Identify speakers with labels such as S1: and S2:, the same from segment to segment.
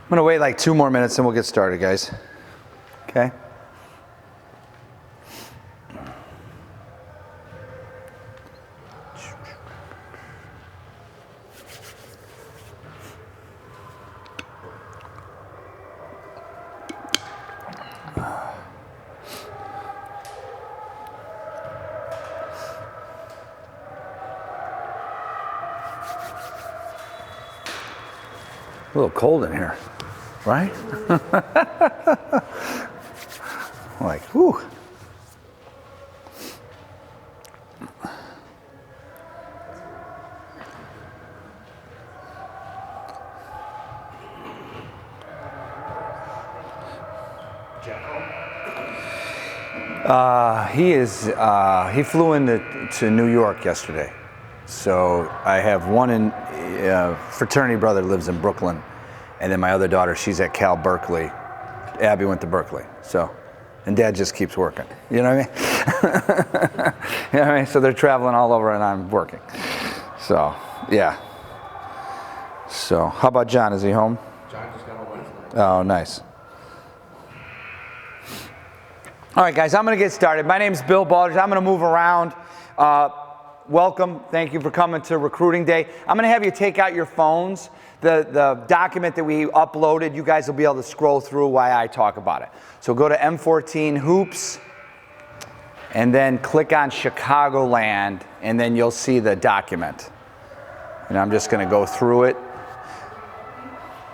S1: I'm going to wait like 2 more minutes and we'll get started, guys. Okay? A little cold in here, right? Like, whew. He flew into New York yesterday. So I have one in fraternity brother lives in Brooklyn, and then my other daughter, she's at Cal Berkeley. Abby went to Berkeley, so, and Dad just keeps working. You know what I mean? You know what I mean? So they're traveling all over, and I'm working. So yeah. So how about John? Is he home?
S2: John just got home Wednesday.
S1: Oh, nice. All right, guys, I'm going to get started. My name is Bill Baldridge. I'm going to move around. Welcome. Thank you for coming to Recruiting Day. I'm going to have you take out your phones. The document that we uploaded, you guys will be able to scroll through while I talk about it. So go to M-14 Hoops, and then click on Chicagoland, and then you'll see the document. And I'm just going to go through it.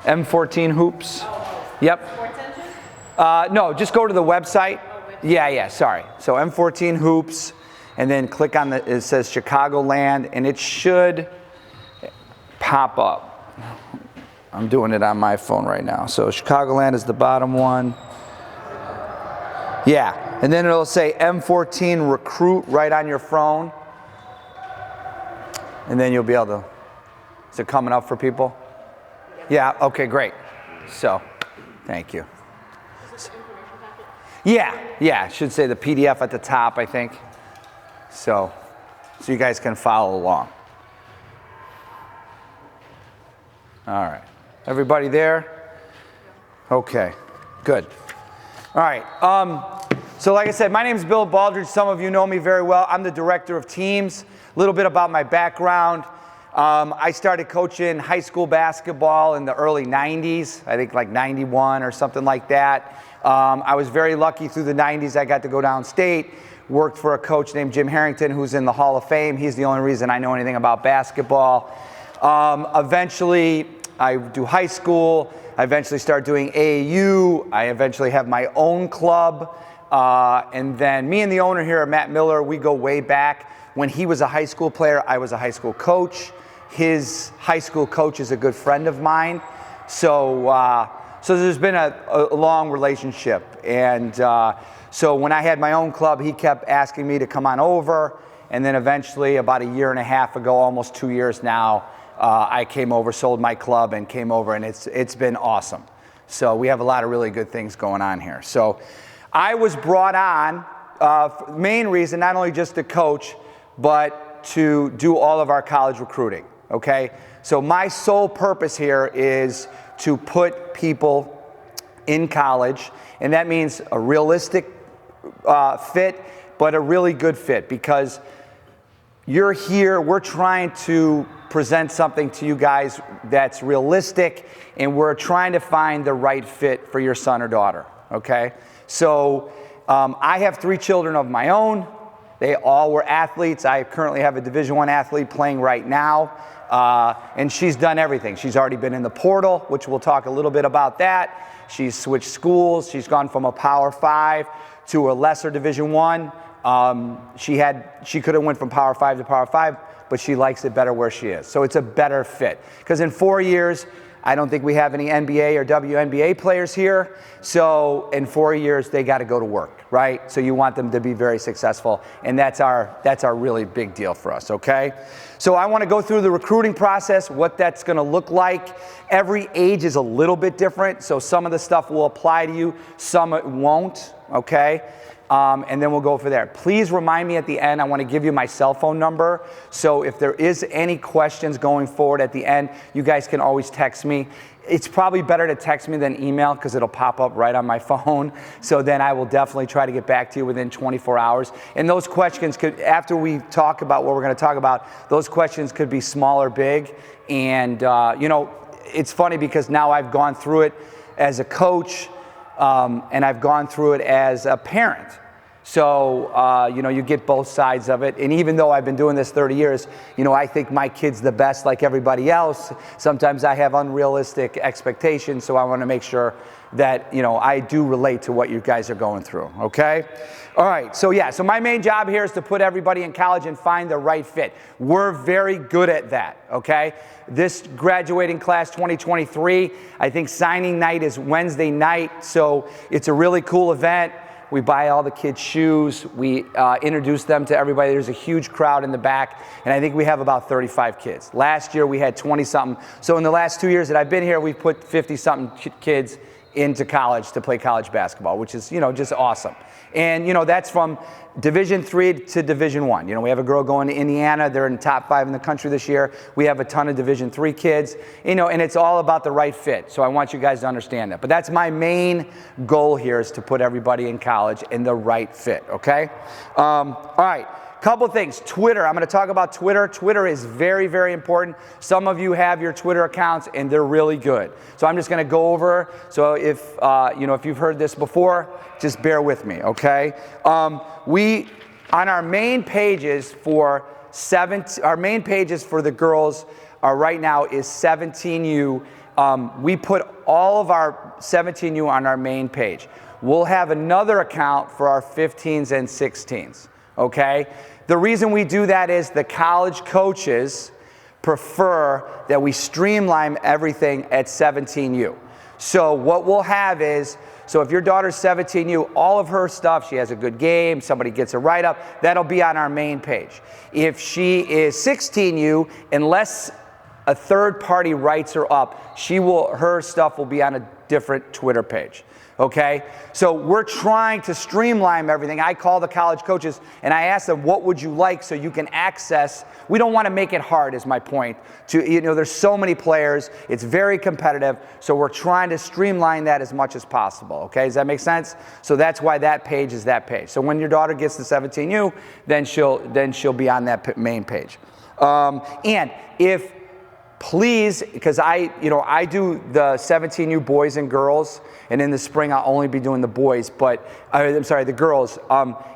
S1: M-14 Hoops. Yep. No, just go to the website. Yeah, sorry. So M-14 Hoops, and then click on it says Chicagoland, and it should pop up. I'm doing it on my phone right now. So Chicagoland is the bottom one. Yeah, and then it'll say M-14 Recruit right on your phone. And then you'll be able to, is it coming up for people? Yeah, okay, great. So, thank you. Yeah, it should say the PDF at the top, I think. So you guys can follow along. All right, everybody there? Okay, good. All right, so like I said, my name is Bill Baldridge. Some of you know me very well. I'm the director of teams. A little bit about my background. I started coaching high school basketball in the early 90s, I think like 91 or something like that. I was very lucky through the 90s. I got to go downstate, worked for a coach named Jim Harrington, who's in the Hall of Fame. He's the only reason I know anything about basketball. Eventually, I do high school. I eventually start doing AAU. I eventually have my own club. And then me and the owner here, Matt Miller, we go way back. When he was a high school player, I was a high school coach. His high school coach is a good friend of mine. So there's been a long relationship. And so when I had my own club, he kept asking me to come on over. And then eventually, about a year and a half ago, almost 2 years now, I came over, sold my club, and came over, and it's been awesome. So we have a lot of really good things going on here. So I was brought on, main reason, not only just to coach, but to do all of our college recruiting, okay? So my sole purpose here is to put people in college, and that means a realistic fit, but a really good fit, because you're here, we're trying to present something to you guys that's realistic, and we're trying to find the right fit for your son or daughter, okay? So I have 3 children of my own. They all were athletes. I currently have a Division I athlete playing right now, and she's done everything. She's already been in the portal, which we'll talk a little bit about that. She's switched schools. She's gone from a Power 5 to a lesser Division I. She could have went from Power 5 to Power 5, but she likes it better where she is. So it's a better fit. Because in 4 years, I don't think we have any NBA or WNBA players here. So in 4 years, they got to go to work, right? So you want them to be very successful. And that's our really big deal for us, okay? So I want to go through the recruiting process, what that's going to look like. Every age is a little bit different. So some of the stuff will apply to you, some it won't, okay? And then we'll go for there. Please remind me at the end, I want to give you my cell phone number. So if there is any questions going forward at the end, you guys can always text me. It's probably better to text me than email because it'll pop up right on my phone. So then I will definitely try to get back to you within 24 hours. And those questions could, after we talk about what we're going to talk about, those questions could be small or big. And, you know, it's funny because now I've gone through it as a coach and I've gone through it as a parent. So, you know, you get both sides of it. And even though I've been doing this 30 years, you know, I think my kid's the best like everybody else. Sometimes I have unrealistic expectations, so I want to make sure that, you know, I do relate to what you guys are going through, okay? All right, so yeah, so my main job here is to put everybody in college and find the right fit. We're very good at that, okay? This graduating class 2023, I think signing night is Wednesday night, so it's a really cool event. We buy all the kids shoes. We introduce them to everybody. There's a huge crowd in the back, and I think we have about 35 kids. Last year we had 20-something. So in the last 2 years that I've been here, we've put 50-something kids into college to play college basketball, which is, you know, just awesome. And, you know, that's from Division III to Division I. You know, we have a girl going to Indiana. They're in the top 5 in the country this year. We have a ton of Division III kids, you know, and it's all about the right fit. So I want you guys to understand that. But that's my main goal here, is to put everybody in college in the right fit, okay? All right. Couple things. Twitter. I'm going to talk about Twitter. Twitter is very, very important. Some of you have your Twitter accounts, and they're really good. So I'm just going to go over. So if you know, if you've heard this before, just bear with me, okay? We on our main pages for our main pages for the girls right now is 17U. We put all of our 17U on our main page. We'll have another account for our 15s and 16s. Okay? The reason we do that is the college coaches prefer that we streamline everything at 17U. So what we'll have is, so if your daughter's 17U, all of her stuff, she has a good game, somebody gets a write-up, that'll be on our main page. If she is 16U, unless a third party writes her up, her stuff will be on a different Twitter page. Okay? So we're trying to streamline everything. I call the college coaches and I ask them, what would you like so you can access? We don't want to make it hard, is my point. You know, there's so many players. It's very competitive. So we're trying to streamline that as much as possible. Okay? Does that make sense? So that's why that page is that page. So when your daughter gets to 17U, then she'll be on that main page. And if, please, because I do the 17U boys and girls, and in the spring I'll only be doing the boys, but I'm sorry, the girls.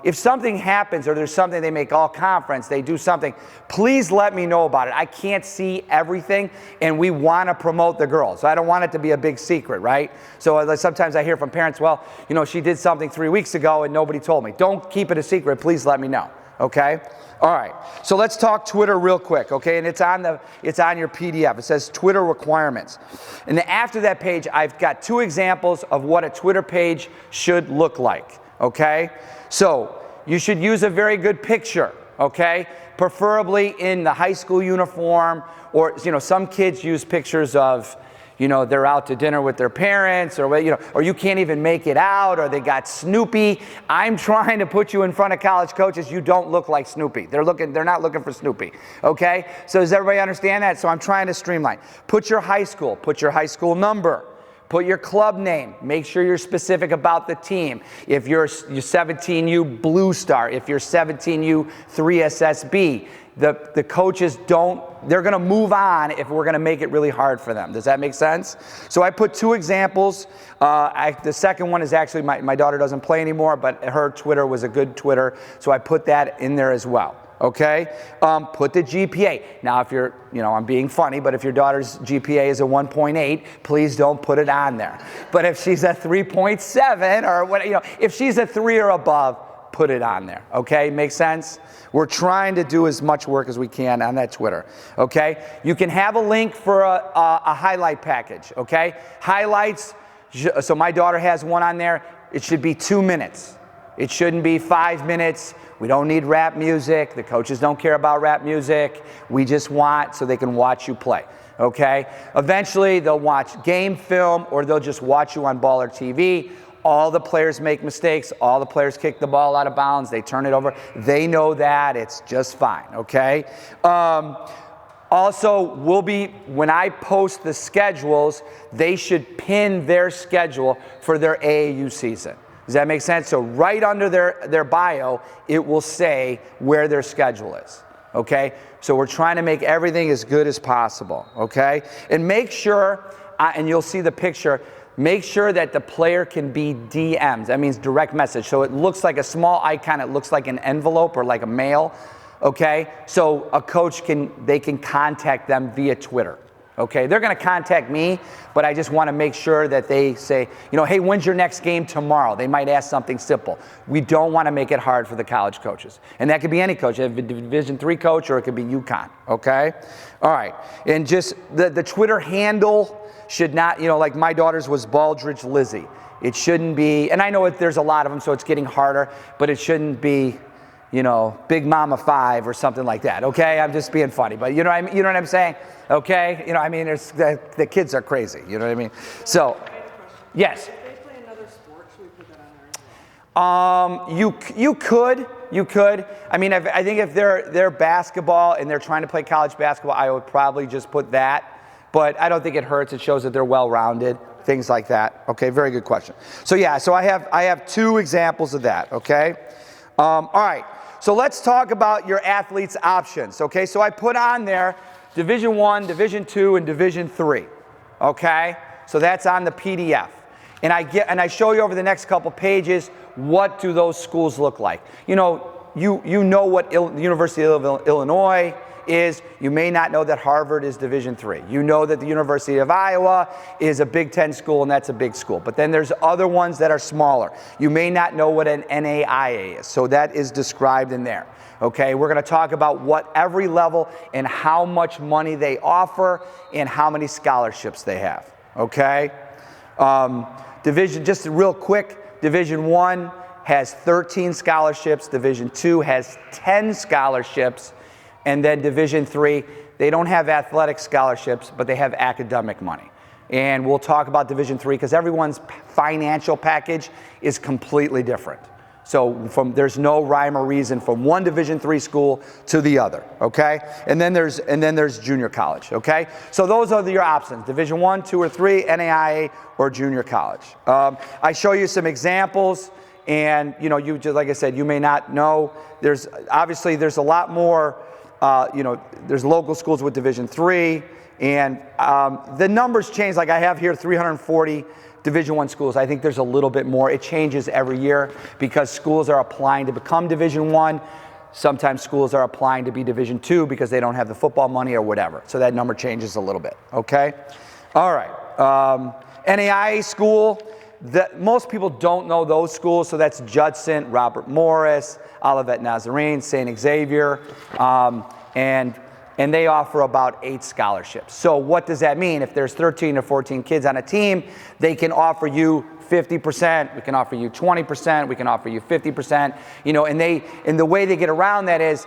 S1: If something happens or there's something, they make all conference, they do something, please let me know about it. I can't see everything, and we want to promote the girls. I don't want it to be a big secret, right? So sometimes I hear from parents, well, you know, she did something 3 weeks ago and nobody told me. Don't keep it a secret. Please let me know. Okay? All right. So let's talk Twitter real quick, okay? And it's on your PDF. It says Twitter requirements. And after that page, I've got 2 examples of what a Twitter page should look like, okay? So you should use a very good picture, okay? Preferably in the high school uniform, or, you know, some kids use pictures of, you know, they're out to dinner with their parents, or, you know, or you can't even make it out, or they got Snoopy. I'm trying to put you in front of college coaches. You don't look like Snoopy. They're not looking for Snoopy. Okay? So does everybody understand that? So I'm trying to streamline. Put your high school number. Put your club name. Make sure you're specific about the team. If you're 17U Blue Star, if you're 17U 3SSB, the coaches they're going to move on if we're going to make it really hard for them. Does that make sense? So I put 2 examples. The second one is actually, my daughter doesn't play anymore, but her Twitter was a good Twitter, so I put that in there as well. Okay? Put the GPA. Now, if you're, you know, I'm being funny, but if your daughter's GPA is a 1.8, please don't put it on there. But if she's a 3.7 or what, you know, if she's a 3 or above, put it on there. Okay? Make sense? We're trying to do as much work as we can on that Twitter. Okay? You can have a link for a highlight package. Okay? Highlights. So my daughter has one on there. It should be 2 minutes. It shouldn't be 5 minutes. We don't need rap music. The coaches don't care about rap music. We just want so they can watch you play. Okay? Eventually, they'll watch game film, or they'll just watch you on Baller TV. All the players make mistakes. All the players kick the ball out of bounds. They turn it over. They know that. It's just fine. Okay? Also, when I post the schedules, they should pin their schedule for their AAU season. Does that make sense? So right under their bio, it will say where their schedule is, okay? So we're trying to make everything as good as possible, okay? And make sure, and you'll see the picture, make sure that the player can be DM'd. That means direct message. So it looks like a small icon. It looks like an envelope or like a mail. Okay, so a coach can contact them via Twitter. Okay, they're going to contact me, but I just want to make sure that they say, you know, hey, when's your next game tomorrow? They might ask something simple. We don't want to make it hard for the college coaches, and that could be any coach, a Division III coach, or it could be UConn. Okay, all right, and just the Twitter handle should not, you know, like my daughter's was Baldridge Lizzie. It shouldn't be, and I know there's a lot of them, so it's getting harder, but it shouldn't be, you know, Big Mama 5 or something like that, okay? I'm just being funny, but you know what I'm saying? Okay? You know, I mean, the kids are crazy, you know what I mean? So, yes?
S2: If they play another sport, should we put that on there as well?
S1: You could. I mean, I think if they're basketball and they're trying to play college basketball, I would probably just put that, but I don't think it hurts. It shows that they're well-rounded, things like that. Okay, very good question. So yeah, so I have 2 examples of that, okay? All right. So let's talk about your athletes' options, okay? So I put on there Division I, Division II, and Division III, okay? So that's on the PDF. And I show you over the next couple pages, what do those schools look like? You know what the University of Illinois is. You may not know that Harvard is Division III. You know that the University of Iowa is a Big Ten school, and that's a big school. But then there's other ones that are smaller. You may not know what an NAIA is, so that is described in there. Okay, we're going to talk about what every level and how much money they offer and how many scholarships they have. Okay, just real quick, Division I has 13 scholarships. Division II has 10 scholarships. And then Division III, they don't have athletic scholarships, but they have academic money. And we'll talk about Division III because everyone's financial package is completely different. So there's no rhyme or reason from one Division III school to the other, okay? And then there's junior college, okay? So those are your options: Division I, II, or III, NAIA, or junior college. I show you some examples, and you know, like I said, you may not know. There's a lot more. There's local schools with Division III, and the numbers change. Like I have here 340 Division I schools. I think there's a little bit more. It changes every year because schools are applying to become Division I. Sometimes schools are applying to be Division II because they don't have the football money or whatever. So that number changes a little bit, okay? All right. NAIA school, most people don't know those schools, so that's Judson, Robert Morris, Olivet Nazarene, St. Xavier, and they offer about 8 scholarships. So what does that mean? If there's 13 or 14 kids on a team, they can offer you 50%, we can offer you 20%, we can offer you 50%, you know, and the way they get around that is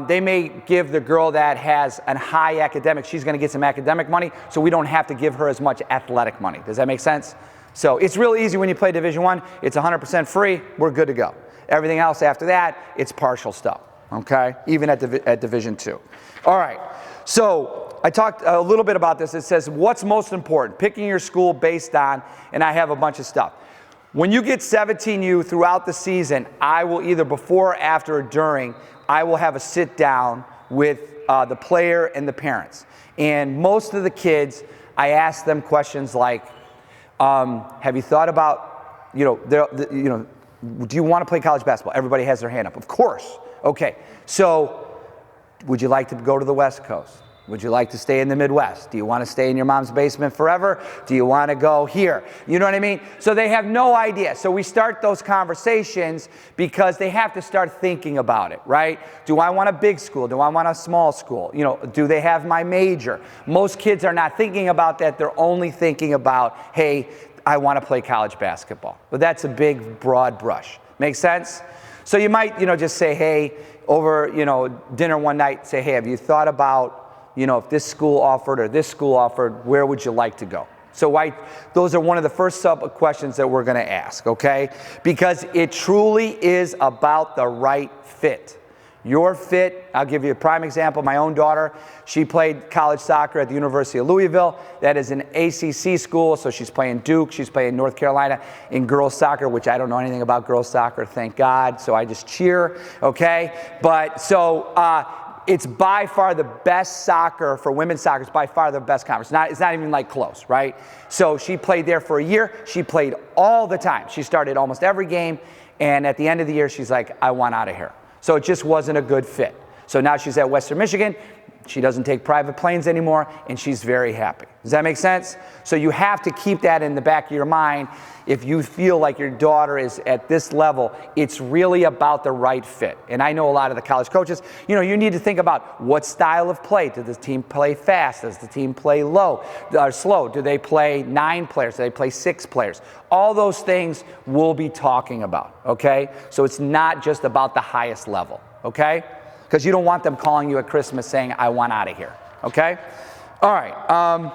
S1: they may give the girl that has a high academic, she's going to get some academic money, so we don't have to give her as much athletic money. Does that make sense? So it's real easy when you play Division I. It's 100% free. We're good to go. Everything else after that, it's partial stuff, okay? Even at Division II. All right, so I talked a little bit about this. It says, what's most important? Picking your school based on, and I have a bunch of stuff. When you get 17U throughout the season, I will either before, after, or during, I will have a sit down with the player and the parents. And most of the kids, I ask them questions like, have you thought about, do you want to play college basketball? Everybody has their hand up. Of course. Okay. So would you like to go to the West Coast? Would you like to stay in the Midwest? Do you want to stay in your mom's basement forever? Do you want to go here? You know what I mean? So they have no idea. So we start those conversations because they have to start thinking about it, right? Do I want a big school? Do I want a small school? You know, do they have my major? Most kids are not thinking about that. They're only thinking about, hey, I want to play college basketball. But that's a big, broad brush. Make sense? So you might, just say, hey, over, dinner one night, say, hey, have you thought about, if this school offered or this school offered, where would you like to go? So those are one of the first sub-questions that we're going to ask, okay? Because it truly is about the right fit. Your fit, I'll give you a prime example. My own daughter, she played college soccer at the University of Louisville. That is an ACC school, so she's playing Duke, she's playing North Carolina in girls soccer, which I don't know anything about girls soccer, thank God, so I just cheer, okay? But so it's by far the best soccer, for women's soccer, it's by far the best conference. It's not even like close, right? So she played there for a year. She played all the time. She started almost every game, and at the end of the year, she's like, I want out of here. So it just wasn't a good fit. So now she's at Western Michigan. She doesn't take private planes anymore, and she's very happy. Does that make sense? So you have to keep that in the back of your mind. If you feel like your daughter is at this level, it's really about the right fit. And I know a lot of the college coaches, you know, you need to think about what style of play. Does the team play fast? Does the team play low or slow? Do they play 9 players? Do they play 6 players? All those things we'll be talking about, okay? So it's not just about the highest level, okay? Because you don't want them calling you at Christmas saying, I want out of here, okay? All right,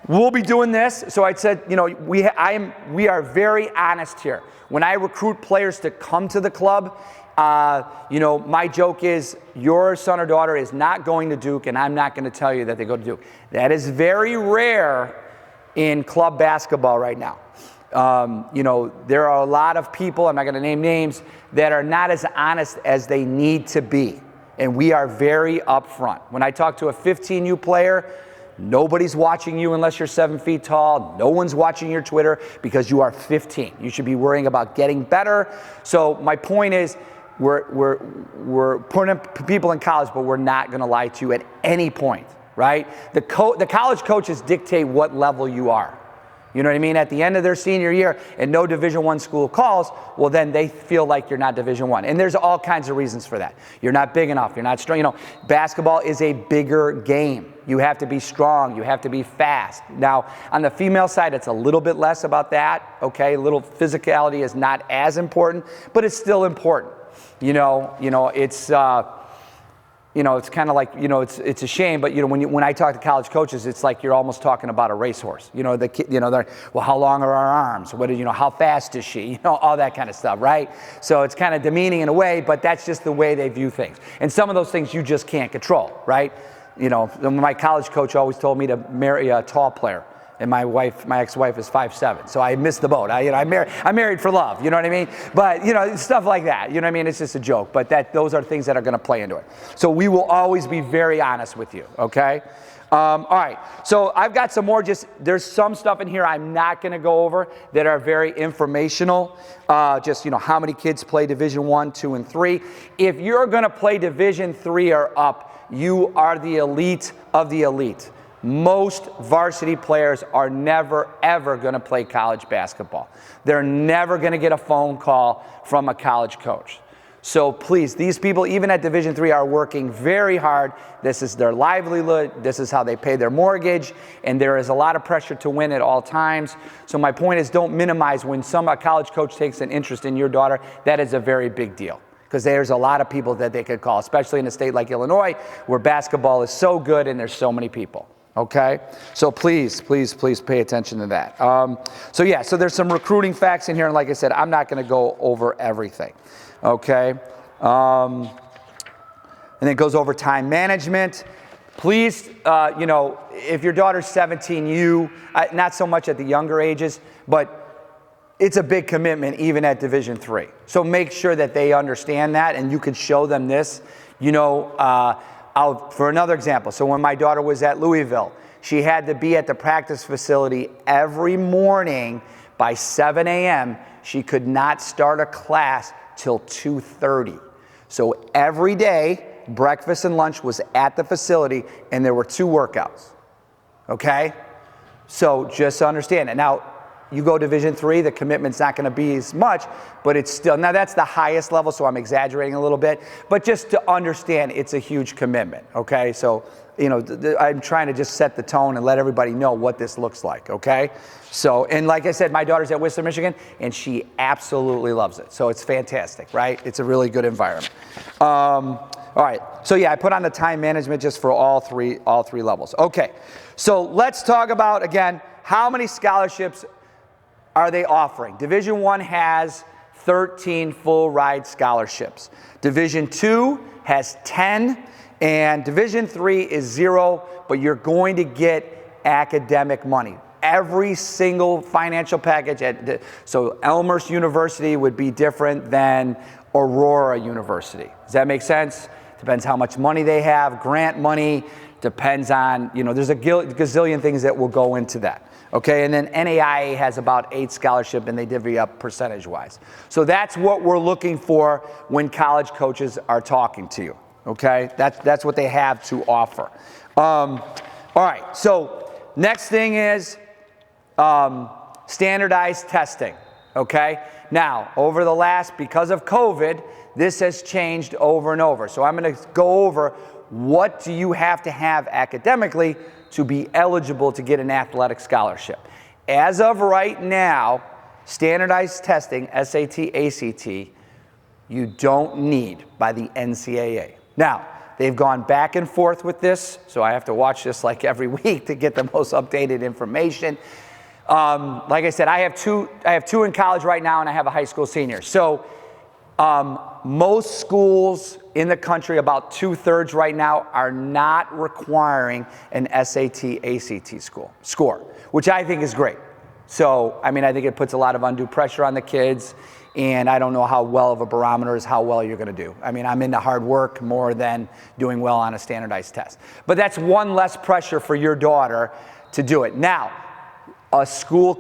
S1: we'll be doing this. So I said, you know, we are very honest here. When I recruit players to come to the club, you know, my joke is your son or daughter is not going to Duke, and I'm not going to tell you that they go to Duke. That is very rare in club basketball right now. You know, there are a lot of people, I'm not going to name names, that are not as honest as they need to be. And we are very upfront. When I talk to a 15U player, nobody's watching you unless you're 7 feet tall. No one's watching your Twitter because you are 15. You should be worrying about getting better. So my point is, we're putting people in college, but we're not going to lie to you at any point, right? The college coaches dictate what level you are. You know what I mean? At the end of their senior year and no Division I school calls, well, then they feel like you're not Division I. And there's all kinds of reasons for that. You're not big enough. You're not strong. You know, basketball is a bigger game. You have to be strong. You have to be fast. Now, on the female side, it's a little bit less about that, okay? A little physicality is not as important, but it's still important. You know, it's... you know, it's kind of like, you know, it's a shame, but you know, when I talk to college coaches, it's like you're almost talking about a racehorse. You know, they're, well, how long are our arms? You know, how fast is she? You know, all that kind of stuff, right? So it's kind of demeaning in a way, but that's just the way they view things. And some of those things you just can't control, right? You know, my college coach always told me to marry a tall player. And my ex-wife is 5'7", so I missed the boat. I'm married for love, you know what I mean? But you know, stuff like that, you know what I mean? It's just a joke, but those are things that are going to play into it. So we will always be very honest with you, okay? All right, so I've got some more. There's some stuff in here I'm not going to go over that are very informational. Just, you know, how many kids play Division I, II, and III. If you're going to play Division III or up, you are the elite of the elite. Most varsity players are never, ever going to play college basketball. They're never going to get a phone call from a college coach. So please, these people, even at Division III, are working very hard. This is their livelihood. This is how they pay their mortgage. And there is a lot of pressure to win at all times. So my point is, don't minimize when a college coach takes an interest in your daughter. That is a very big deal. Because there's a lot of people that they could call, especially in a state like Illinois, where basketball is so good and there's so many people. Okay, so please, please, please pay attention to that. So there's some recruiting facts in here, and like I said, I'm not going to go over everything. Okay, and it goes over time management. Please, you know, if your daughter's 17, not so much at the younger ages, but it's a big commitment even at Division III. So make sure that they understand that, and you can show them this. You know. For another example, so when my daughter was at Louisville, she had to be at the practice facility every morning by 7 a.m. She could not start a class till 2:30. So every day, breakfast and lunch was at the facility, and there were 2 workouts. Okay? So just understand it. Now, you go Division III, the commitment's not going to be as much, but it's still, now that's the highest level, so I'm exaggerating a little bit, but just to understand, it's a huge commitment, okay? So, you know, I'm trying to just set the tone and let everybody know what this looks like, okay? So, and like I said, my daughter's at Western Michigan, and she absolutely loves it. So it's fantastic, right? It's a really good environment. All right, so yeah, I put on the time management just for all three levels. Okay, so let's talk about, again, how many scholarships are they offering? Division I has 13 full ride scholarships. Division II has 10, and Division III is 0, but you're going to get academic money. Every single financial package, so Elmhurst University would be different than Aurora University. Does that make sense? Depends how much money they have, grant money, depends on, there's a gazillion things that will go into that. Okay, and then NAIA has about 8 scholarships and they divvy up percentage-wise. So that's what we're looking for when college coaches are talking to you. Okay, that's what they have to offer. All right, so next thing is standardized testing. Okay, now over the last, because of COVID, this has changed over and over. So I'm going to go over what do you have to have academically to be eligible to get an athletic scholarship. As of right now, standardized testing, SAT, ACT, you don't need by the NCAA. Now, they've gone back and forth with this, so I have to watch this like every week to get the most updated information. Like I said, I have two in college right now, and I have a high school senior. So most schools in the country, about 2/3 right now, are not requiring an SAT, ACT score, which I think is great. So, I mean, I think it puts a lot of undue pressure on the kids, and I don't know how well of a barometer is how well you're going to do. I mean, I'm into hard work more than doing well on a standardized test. But that's one less pressure for your daughter to do it. Now, a school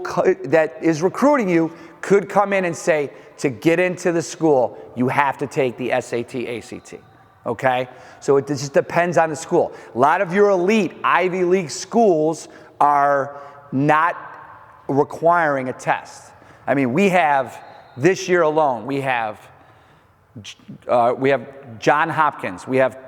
S1: that is recruiting you could come in and say, to get into the school, you have to take the SAT, ACT, okay? So it just depends on the school. A lot of your elite Ivy League schools are not requiring a test. I mean, we have, this year alone, we have John Hopkins. We have,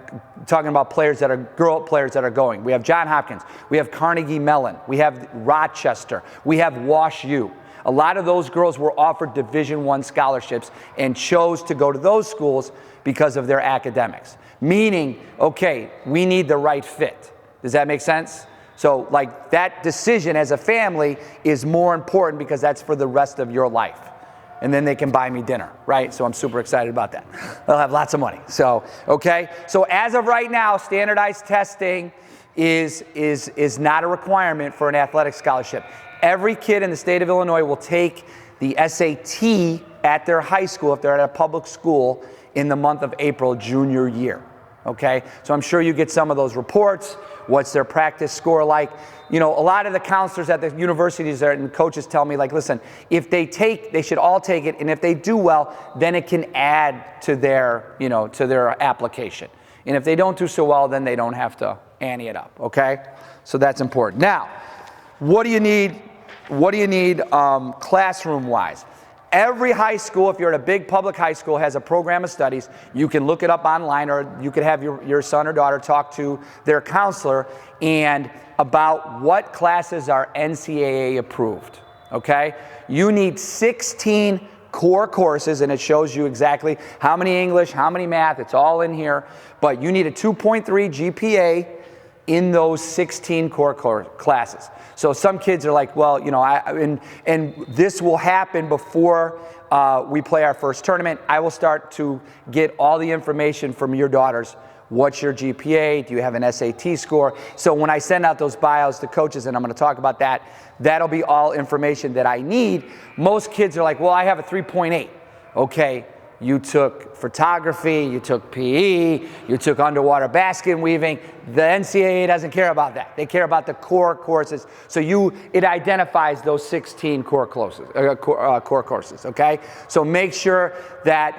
S1: talking about players that are, girl players that are going. We have John Hopkins. We have Carnegie Mellon. We have Rochester. We have Wash U. A lot of those girls were offered Division I scholarships and chose to go to those schools because of their academics. Meaning, okay, we need the right fit. Does that make sense? So like that decision as a family is more important because that's for the rest of your life. And then they can buy me dinner, right? So I'm super excited about that. They'll have lots of money. So, okay. So as of right now, standardized testing is not a requirement for an athletic scholarship. Every kid in the state of Illinois will take the SAT at their high school, if they're at a public school, in the month of April, junior year. Okay? So I'm sure you get some of those reports. What's their practice score like? A lot of the counselors at the universities and coaches tell me, like, listen, if they should all take it, and if they do well, then it can add to their, to their application. And if they don't do so well, then they don't have to ante it up, okay? So that's important. Now, what do you need? What do you need classroom-wise? Every high school, if you're at a big public high school, has a program of studies. You can look it up online, or you could have your son or daughter talk to their counselor and about what classes are NCAA approved, okay? You need 16 core courses, and it shows you exactly how many English, how many math, it's all in here. But you need a 2.3 GPA in those 16 core classes. So some kids are like, well, and this will happen before we play our first tournament. I will start to get all the information from your daughters. What's your GPA? Do you have an SAT score? So when I send out those bios to coaches, and I'm going to talk about that, that'll be all information that I need. Most kids are like, well, I have a 3.8. Okay, you took photography, you took PE, you took underwater basket weaving. The NCAA doesn't care about that. They care about the core courses. So it identifies those 16 core courses, okay? So make sure that,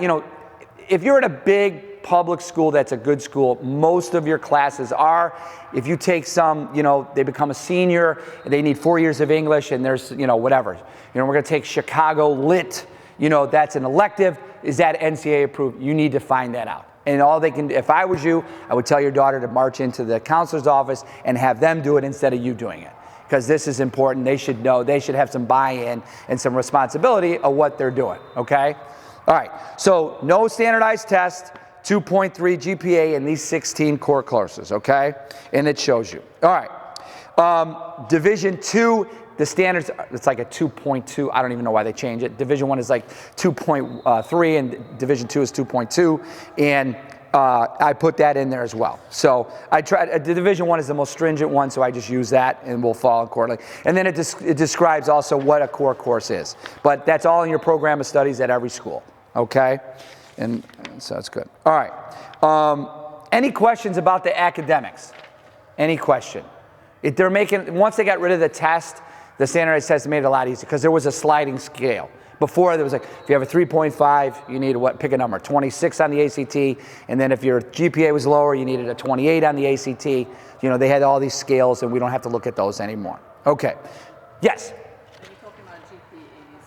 S1: if you're at a big public school that's a good school, most of your classes are. If you take some, they become a senior, they need 4 years of English, and there's, whatever. We're going to take Chicago Lit, that's an elective. Is that NCAA approved? You need to find that out. And all they can, if I was you, I would tell your daughter to march into the counselor's office and have them do it instead of you doing it. Because this is important. They should know, they should have some buy-in and some responsibility of what they're doing, okay? All right, so no standardized test, 2.3 GPA in these 16 core courses, okay? And it shows you. All right, Division II, the standards, it's like a 2.2. I don't even know why they changed it. Division I is like 2.3 and Division II is 2.2. And I put that in there as well. So I tried, the Division I is the most stringent one, so I just use that and we'll fall accordingly. And then it describes also what a core course is. But that's all in your program of studies at every school, okay? And so that's good. All right. Any questions about the academics? Any question? Once they got rid of the test, the standardized test made it a lot easier because there was a sliding scale. Before, there was like, if you have a 3.5, you need pick a number, 26 on the ACT, and then if your GPA was lower, you needed a 28 on the ACT. You know, they had all these scales, and we don't have to look at those anymore. Okay. Yes?
S3: When you're talking about GPAs,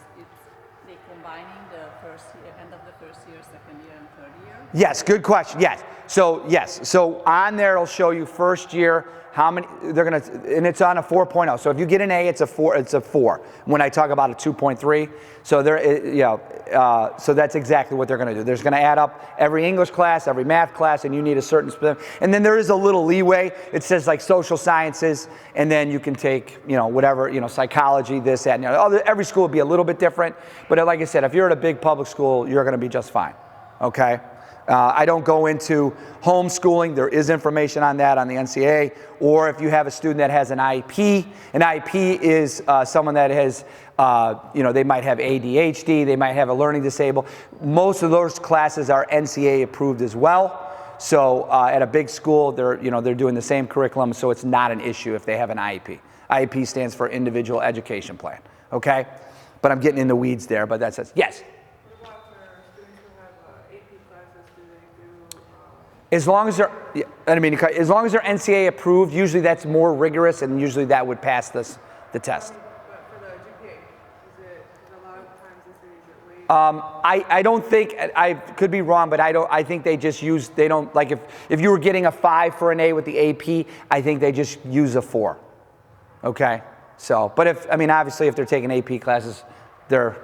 S3: they're combining the first year, end of the first year, second year, and third year?
S1: Yes, good question, yes. So on there it'll show you first year, how many, and it's on a 4.0. So if you get an A, it's a 4. When I talk about a 2.3, so that's exactly what they're gonna do. They're gonna add up every English class, every math class, and you need a certain, and then there is a little leeway. It says like social sciences, and then you can take, whatever, psychology, this, that, and the other. Every school will be a little bit different, but like I said, if you're at a big public school, you're gonna be just fine, okay? I don't go into homeschooling. There is information on that on the NCAA. Or if you have a student that has an IEP. An IEP is someone that has, they might have ADHD. They might have a learning disable. Most of those classes are NCAA approved as well. So at a big school, they're doing the same curriculum, so it's not an issue if they have an IEP. IEP stands for Individual Education Plan. Okay, but I'm getting in the weeds there. But that's it. Yes. As long as they're NCAA approved, usually that's more rigorous, and usually that would pass the test.
S2: But for the GPA, is a lot of times
S1: I don't think, I could be wrong, but I think they just use, they don't, like if you were getting a 5 for an A with the AP, I think they just use a 4. Okay, so, but obviously if they're taking AP classes, their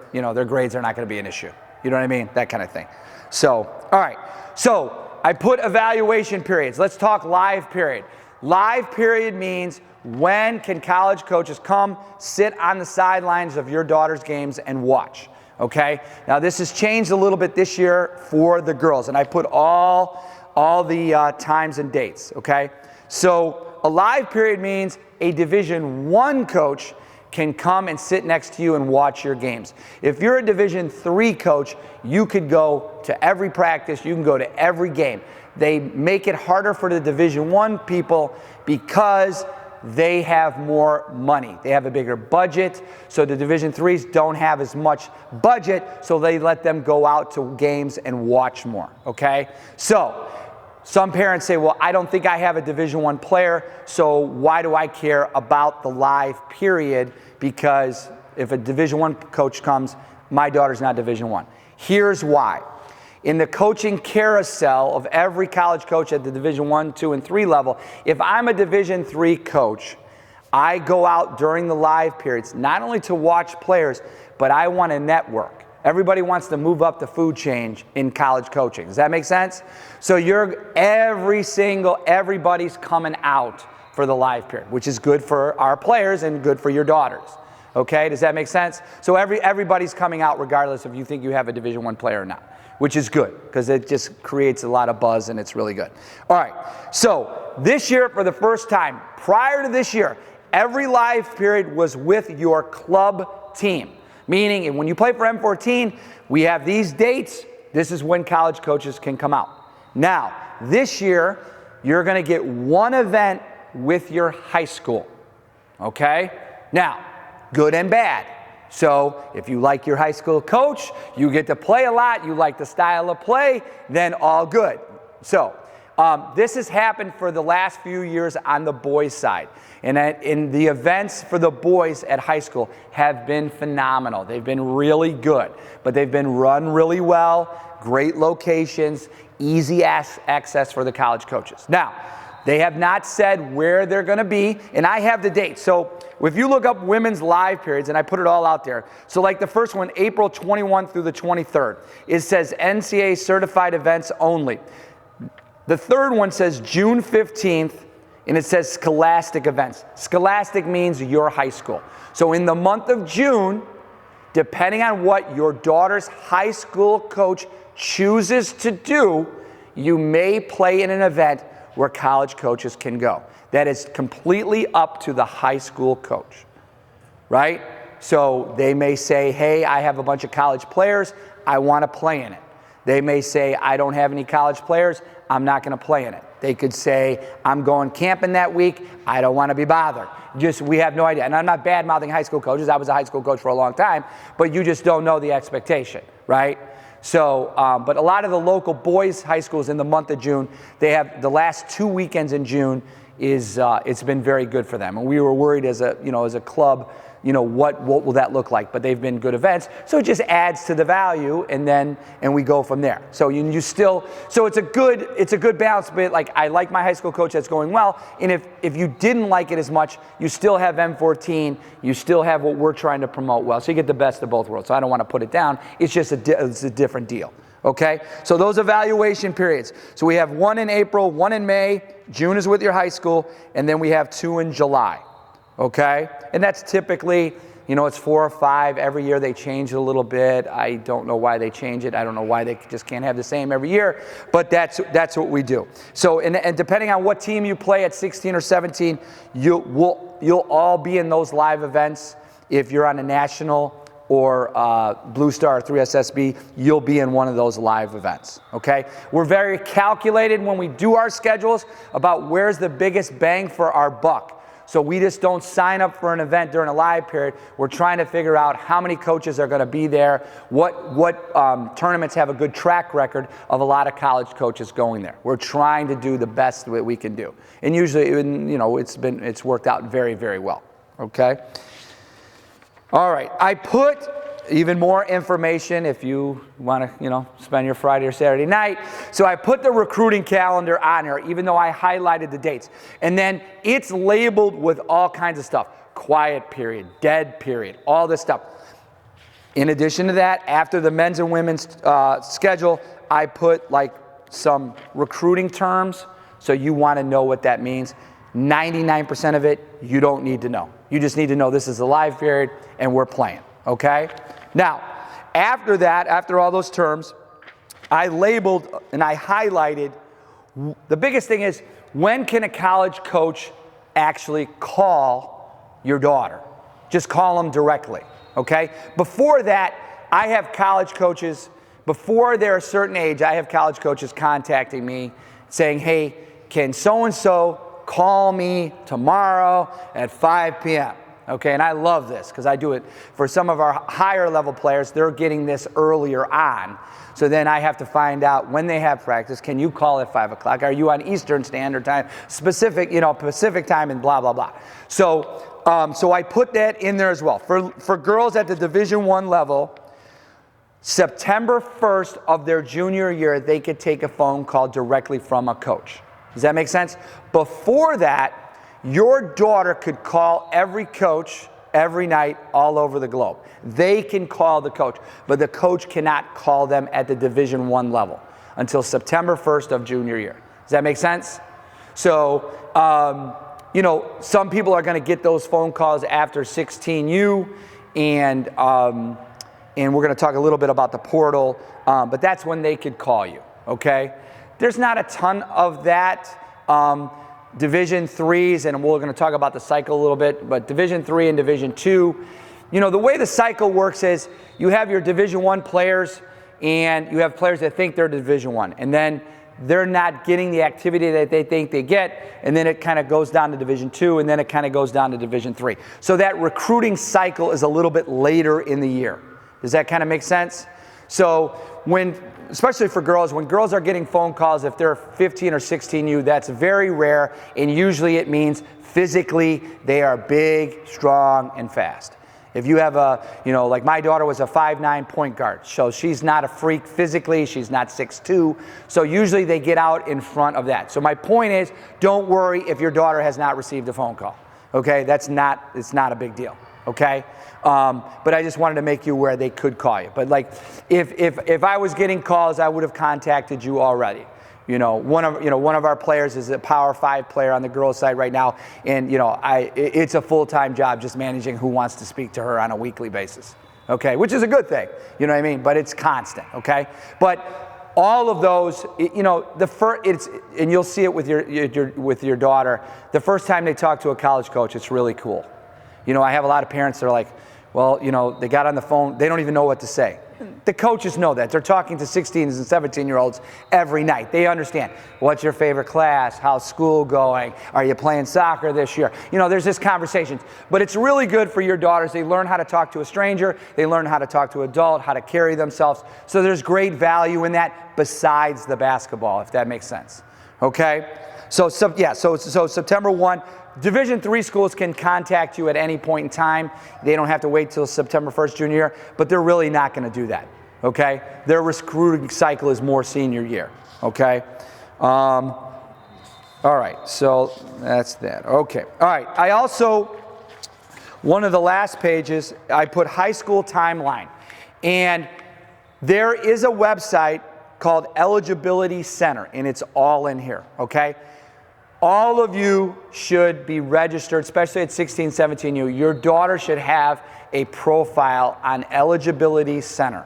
S1: grades are not going to be an issue. You know what I mean? That kind of thing. So, all right, so I put evaluation periods. Let's talk live period. Live period means when can college coaches come sit on the sidelines of your daughter's games and watch, okay? Now this has changed a little bit this year for the girls, and I put all the times and dates, okay? So a live period means a Division I coach can come and sit next to you and watch your games. If you're a Division III coach, you could go to every practice, you can go to every game. They make it harder for the Division I people because they have more money. They have a bigger budget, so the Division IIIs don't have as much budget, so they let them go out to games and watch more, okay? So, some parents say, well, I don't think I have a Division I player, so why do I care about the live period? Because if a Division I coach comes, my daughter's not Division I. Here's why. In the coaching carousel of every college coach at the Division I, II, and III level, if I'm a Division III coach, I go out during the live periods, not only to watch players, but I want to network. Everybody wants to move up the food chain in college coaching. Does that make sense? So everybody's coming out for the live period, which is good for our players and good for your daughters. Okay, does that make sense? So everybody's coming out regardless if you think you have a Division I player or not, which is good because it just creates a lot of buzz and it's really good. All right, so this year for the first time, prior to this year, every live period was with your club team. Meaning, when you play for M14, we have these dates. This is when college coaches can come out. Now, this year, you're going to get one event with your high school. Okay? Now, good and bad. So, if you like your high school coach, you get to play a lot, you like the style of play, then all good. So, this has happened for the last few years on the boys' side. And in the events for the boys at high school have been phenomenal. They've been really good, but they've been run really well, great locations, easy access for the college coaches. Now, they have not said where they're going to be, and I have the dates. So if you look up women's live periods, and I put it all out there. So like the first one, April 21 through the 23rd, it says NCAA certified events only. The third one says June 15th, and it says scholastic events. Scholastic means your high school. So in the month of June, depending on what your daughter's high school coach chooses to do, you may play in an event where college coaches can go. That is completely up to the high school coach, right? So they may say, hey, I have a bunch of college players, I want to play in it. They may say, I don't have any college players, I'm not going to play in it. They could say, I'm going camping that week, I don't want to be bothered. Just, we have no idea. And I'm not bad-mouthing high school coaches. I was a high school coach for a long time, but you just don't know the expectation, right? So, but a lot of the local boys' high schools in the month of June, they have the last 2 weekends in June it's been very good for them. And we were worried as a club, what will that look like? But they've been good events. So it just adds to the value, and we go from there. So so it's a good balance. But like, I like my high school coach that's going well. And if you didn't like it as much, you still have M-14. You still have what we're trying to promote well. So you get the best of both worlds. So I don't want to put it down. It's just it's a different deal. Okay, so those evaluation periods. So we have 1 in April, 1 in May, June is with your high school, and then we have 2 in July. Okay, and that's typically, it's 4 or 5. Every year they change it a little bit. I don't know why they change it. I don't know why they just can't have the same every year, but that's what we do. So, and depending on what team you play at 16 or 17, you'll all be in those live events. If you're on a national or Blue Star or 3SSB, you'll be in one of those live events, okay? We're very calculated when we do our schedules about where's the biggest bang for our buck. So we just don't sign up for an event during a live period. We're trying to figure out how many coaches are gonna be there, what tournaments have a good track record of a lot of college coaches going there. We're trying to do the best that we can do. And usually, it's worked out very, very well, okay? All right, I put even more information if you want to, spend your Friday or Saturday night. So I put the recruiting calendar on here, even though I highlighted the dates. And then it's labeled with all kinds of stuff. Quiet period, dead period, all this stuff. In addition to that, after the men's and women's schedule, I put like some recruiting terms. So you want to know what that means. 99% of it, you don't need to know. You just need to know this is a live period and we're playing, okay? Now, after that, after all those terms, I labeled and I highlighted, the biggest thing is, when can a college coach actually call your daughter? Just call them directly, okay? Before that, I have college coaches, before they're a certain age, I have college coaches contacting me saying, hey, can so-and-so call me tomorrow at 5 p.m. Okay, and I love this because I do it for some of our higher level players. They're getting this earlier on. So then I have to find out when they have practice. Can you call at 5 o'clock? Are you on Eastern Standard Time, Pacific time, and blah, blah, blah. So I put that in there as well. For girls at the Division I level, September 1st of their junior year, they could take a phone call directly from a coach. Does that make sense? Before that, your daughter could call every coach every night all over the globe. They can call the coach, but the coach cannot call them at the Division I level until September 1st of junior year. Does that make sense? So, some people are going to get those phone calls after 16U, and we're going to talk a little bit about the portal, but that's when they could call you, okay? There's not a ton of that. Division IIIs, and we're going to talk about the cycle a little bit, but Division III and Division II, the way the cycle works is you have your Division I players, and you have players that think they're Division I, and then they're not getting the activity that they think they get, and then it kind of goes down to Division II, and then it kind of goes down to Division III. So that recruiting cycle is a little bit later in the year. Does that kind of make sense? So especially for girls, when girls are getting phone calls, if they're 15 or 16U, that's very rare, and usually it means physically they are big, strong, and fast. If you have like my daughter was a 5'9" point guard, so she's not a freak physically, she's not 6'2", so usually they get out in front of that. So my point is, don't worry if your daughter has not received a phone call, okay? It's not a big deal, okay? But I just wanted to make you aware they could call you. But like, if I was getting calls, I would have contacted you already. One of our players is a Power 5 player on the girls' side right now, and it's a full-time job just managing who wants to speak to her on a weekly basis. Okay, which is a good thing. You know what I mean? But it's constant. Okay, but all of those, you know, and you'll see it with your daughter. The first time they talk to a college coach, it's really cool. You know, I have a lot of parents that are like, well, you know, they got on the phone, they don't even know what to say. The coaches know that. They're talking to 16 and 17-year-olds every night. They understand. What's your favorite class? How's school going? Are you playing soccer this year? You know, there's this conversation. But it's really good for your daughters. They learn how to talk to a stranger. They learn how to talk to an adult, how to carry themselves. So there's great value in that besides the basketball, if that makes sense. Okay? So September 1, Division III schools can contact you at any point in time. They don't have to wait till September 1st junior year, but they're really not going to do that, okay? Their recruiting cycle is more senior year, okay? All right, so that's that. Okay, all right. I also, one of the last pages, I put high school timeline. And there is a website called Eligibility Center, and it's all in here, okay? All of you should be registered, especially at 16, 17 U. Your daughter should have a profile on Eligibility Center.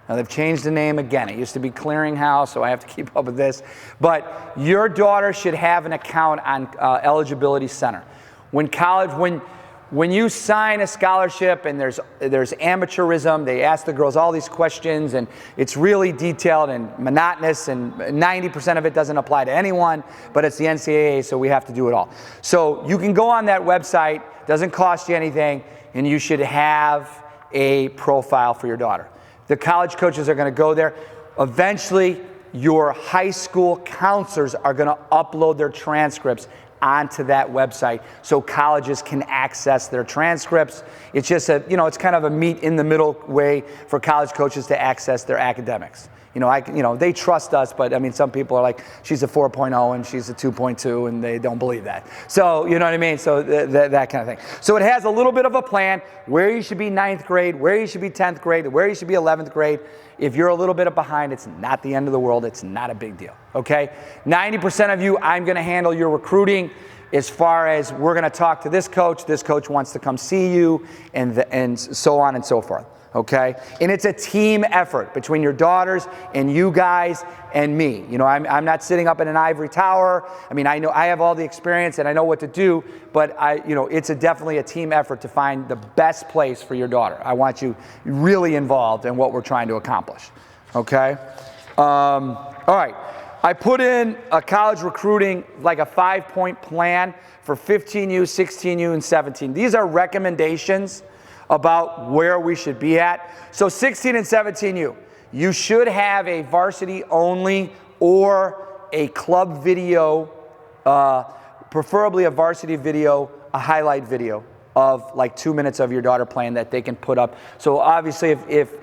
S1: Now they've changed the name again. It used to be Clearinghouse, so I have to keep up with this. But your daughter should have an account on Eligibility Center. When you sign a scholarship and there's amateurism, they ask the girls all these questions, and it's really detailed and monotonous, and 90% of it doesn't apply to anyone, but it's the NCAA, so we have to do it all. So you can go on that website, doesn't cost you anything, and you should have a profile for your daughter. The college coaches are going to go there. Eventually, your high school counselors are going to upload their transcripts onto that website so colleges can access their transcripts. It's just it's kind of a meet in the middle way for college coaches to access their academics. They trust us, but I mean, some people are like, she's a 4.0 and she's a 2.2, and they don't believe that. So, you know what I mean? So that kind of thing. So it has a little bit of a plan where you should be 9th grade, where you should be 10th grade, where you should be 11th grade. If you're a little bit behind, it's not the end of the world. It's not a big deal, okay? 90% of you, I'm going to handle your recruiting as far as we're going to talk to this coach wants to come see you, and so on and so forth. Okay? And it's a team effort between your daughters and you guys and me. You know, I'm not sitting up in an ivory tower. I mean, I know I have all the experience and I know what to do, but it's definitely a team effort to find the best place for your daughter. I want you really involved in what we're trying to accomplish. Okay? All right. I put in a college recruiting, like a 5-point plan for 15U, 16U, and 17. These are recommendations about where we should be at. So 16 and 17U, you should have a varsity only or a club video, preferably a varsity video, a highlight video of like 2 minutes of your daughter playing that they can put up. So obviously if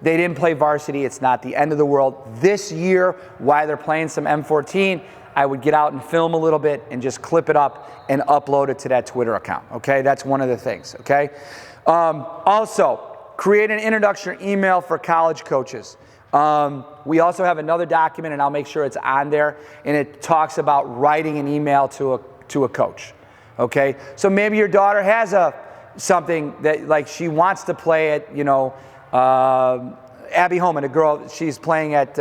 S1: they didn't play varsity, it's not the end of the world. This year, while they're playing some M-14, I would get out and film a little bit and just clip it up and upload it to that Twitter account, okay? That's one of the things, okay? Also, create an introduction email for college coaches. We also have another document, and I'll make sure it's on there, and it talks about writing an email to a coach, okay? So maybe your daughter has something that, like, she wants to play at, Abby Holman, a girl, she's playing at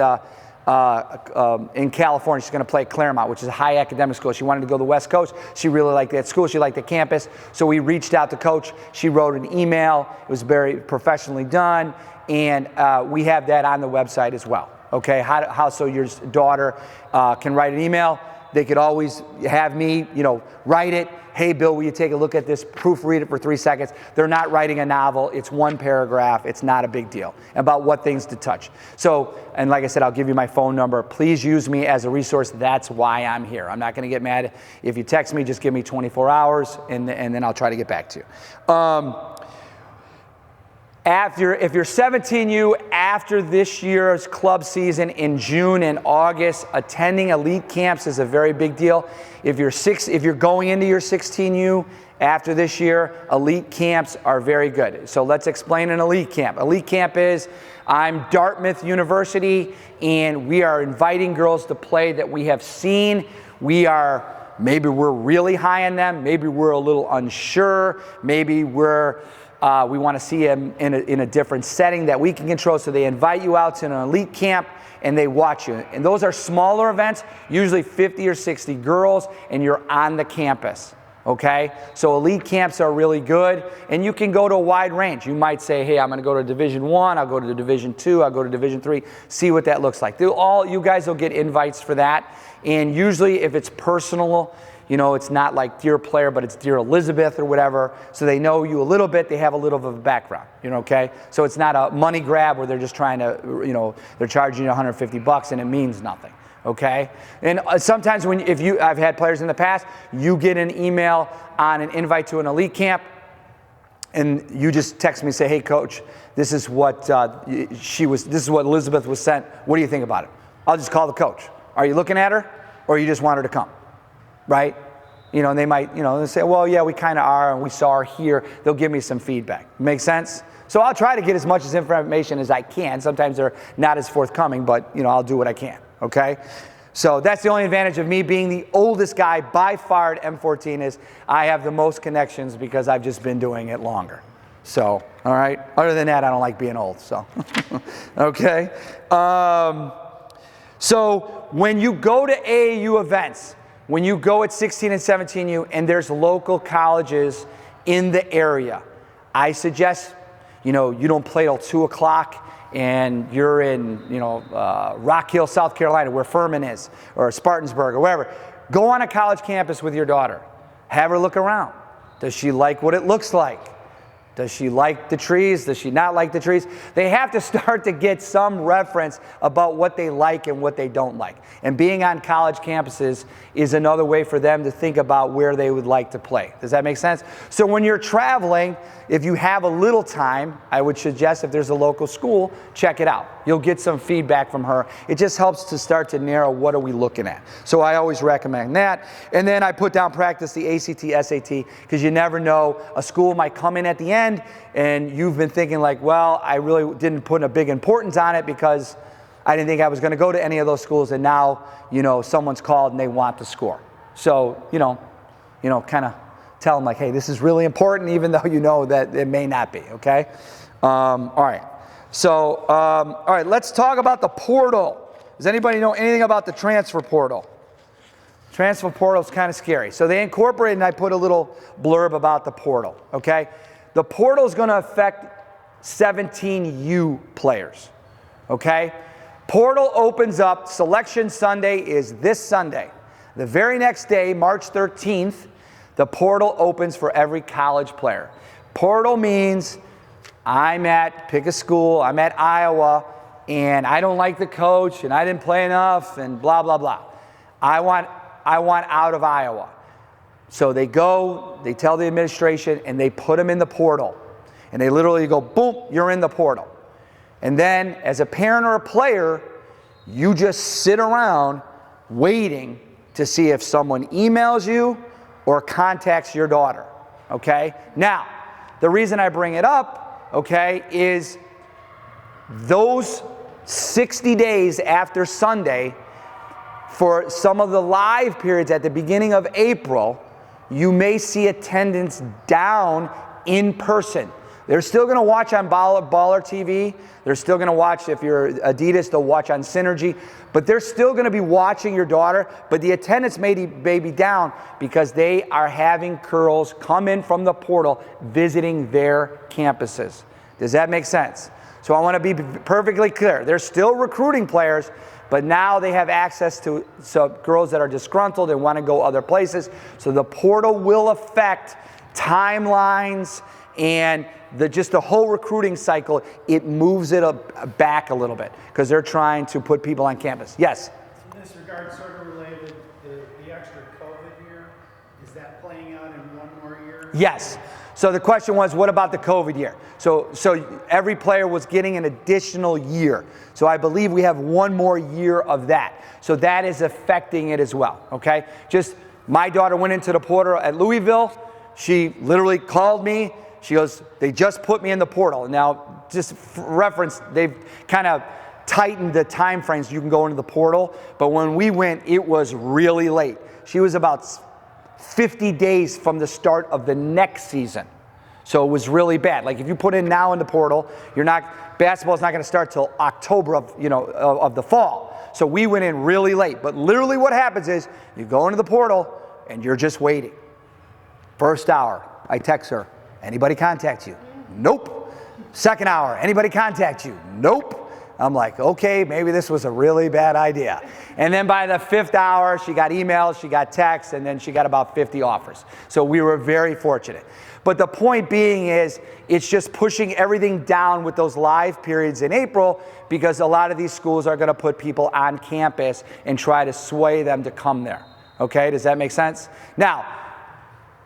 S1: in California. She's going to play at Claremont, which is a high academic school. She wanted to go to the West Coast. She really liked that school. She liked the campus. So we reached out to Coach. She wrote an email. It was very professionally done. And we have that on the website as well. Okay, how so your daughter can write an email. They could always have me, write it. Hey, Bill, will you take a look at this? Proofread it for 3 seconds. They're not writing a novel. It's one paragraph. It's not a big deal about what things to touch. So, and like I said, I'll give you my phone number. Please use me as a resource. That's why I'm here. I'm not going to get mad. If you text me, just give me 24 hours, and then I'll try to get back to you. If you're 17U, after this year's club season in June and August, attending elite camps is a very big deal. If you're going into your 16U after this year, elite camps are very good. So let's explain an elite camp. Elite camp is, I'm Dartmouth University, and we are inviting girls to play that we have seen. Maybe we're really high on them. Maybe we're a little unsure. Maybe we're We want to see them in a different setting that we can control. So they invite you out to an elite camp and they watch you. And those are smaller events, usually 50 or 60 girls, and you're on the campus. Okay, so elite camps are really good, and you can go to a wide range. You might say, hey, I'm going to go to Division I, I'll go to Division II, I'll go to Division III, see what that looks like. You guys will get invites for that, and usually if it's personal, you know, it's not like Dear Player, but it's Dear Elizabeth or whatever, so they know you a little bit, they have a little bit of a background, you know, okay? So it's not a money grab where they're just trying to, you know, they're charging you $150 and it means nothing. Okay, and sometimes I've had players in the past, you get an email on an invite to an elite camp, and you just text me and say, hey coach, this is what Elizabeth was sent. What do you think about it? I'll just call the coach. Are you looking at her, or you just want her to come, right? You know, and they might, you know, they say, well, yeah, we kind of are, and we saw her here. They'll give me some feedback. Make sense? So I'll try to get as much information as I can. Sometimes they're not as forthcoming, but you know, I'll do what I can. Okay, so that's the only advantage of me being the oldest guy by far at M14 is I have the most connections because I've just been doing it longer. So, all right. Other than that, I don't like being old. So, okay. So when you go to AAU events, when you go at 16 and 17U, and there's local colleges in the area, I suggest, you know, you don't play till 2 o'clock. And you're in, you know, Rock Hill, South Carolina, where Furman is, or Spartansburg, or wherever. Go on a college campus with your daughter. Have her look around. Does she like what it looks like? Does she like the trees? Does she not like the trees? They have to start to get some reference about what they like and what they don't like. And being on college campuses is another way for them to think about where they would like to play. Does that make sense? So when you're traveling, if you have a little time, I would suggest if there's a local school, check it out. You'll get some feedback from her. It just helps to start to narrow what are we looking at. So I always recommend that. And then I put down practice the ACT, SAT, because you never know. A school might come in at the end and you've been thinking like, well, I really didn't put a big importance on it because I didn't think I was going to go to any of those schools, and now, you know, someone's called and they want the score. So, you know, kind of tell them like, hey, this is really important, even though you know that it may not be, okay? All right. So, all right, let's talk about the portal. Does anybody know anything about the transfer portal? Transfer portal is kind of scary. So they incorporated, and I put a little blurb about the portal, okay? The portal is going to affect 17U players, okay? Portal opens up, Selection Sunday is this Sunday. The very next day, March 13th, the portal opens for every college player. Portal means pick a school, I'm at Iowa, and I don't like the coach, and I didn't play enough, and blah, blah, blah. I want out of Iowa. So they go, they tell the administration, and they put them in the portal. And they literally go, boom, you're in the portal. And then, as a parent or a player, you just sit around waiting to see if someone emails you or contacts your daughter, okay? Now, the reason I bring it up, okay, is those 60 days after Sunday, for some of the live periods at the beginning of April, you may see attendance down in person. They're still going to watch on Baller TV. They're still going to watch, if you're Adidas, they'll watch on Synergy. But they're still going to be watching your daughter. But the attendance may be down because they are having girls come in from the portal visiting their campuses. Does that make sense? So I want to be perfectly clear. They're still recruiting players, but now they have access to girls that are disgruntled and want to go other places. So the portal will affect timelines and just the whole recruiting cycle. It moves it back a little bit because they're trying to put people on campus. Yes?
S4: In this regard, sort of related, the extra COVID year, is that playing out in one more year?
S1: Yes. So the question was, what about the COVID year? So every player was getting an additional year. So I believe we have one more year of that. So that is affecting it as well, okay? Just, my daughter went into the portal at Louisville. She literally called me. She goes, they just put me in the portal. Now, just for reference, they've kind of tightened the time frames you can go into the portal. But when we went, it was really late. She was about 50 days from the start of the next season. So it was really bad. Like if you put in now in the portal, basketball's not going to start till October of the fall. So we went in really late. But literally what happens is you go into the portal and you're just waiting. First hour, I text her, anybody contact you? Nope. Second hour, anybody contact you? Nope. I'm like, okay, maybe this was a really bad idea. And then by the fifth hour, she got emails, she got texts, and then she got about 50 offers. So we were very fortunate. But the point being is, it's just pushing everything down with those live periods in April, because a lot of these schools are going to put people on campus and try to sway them to come there. Okay, does that make sense? Now,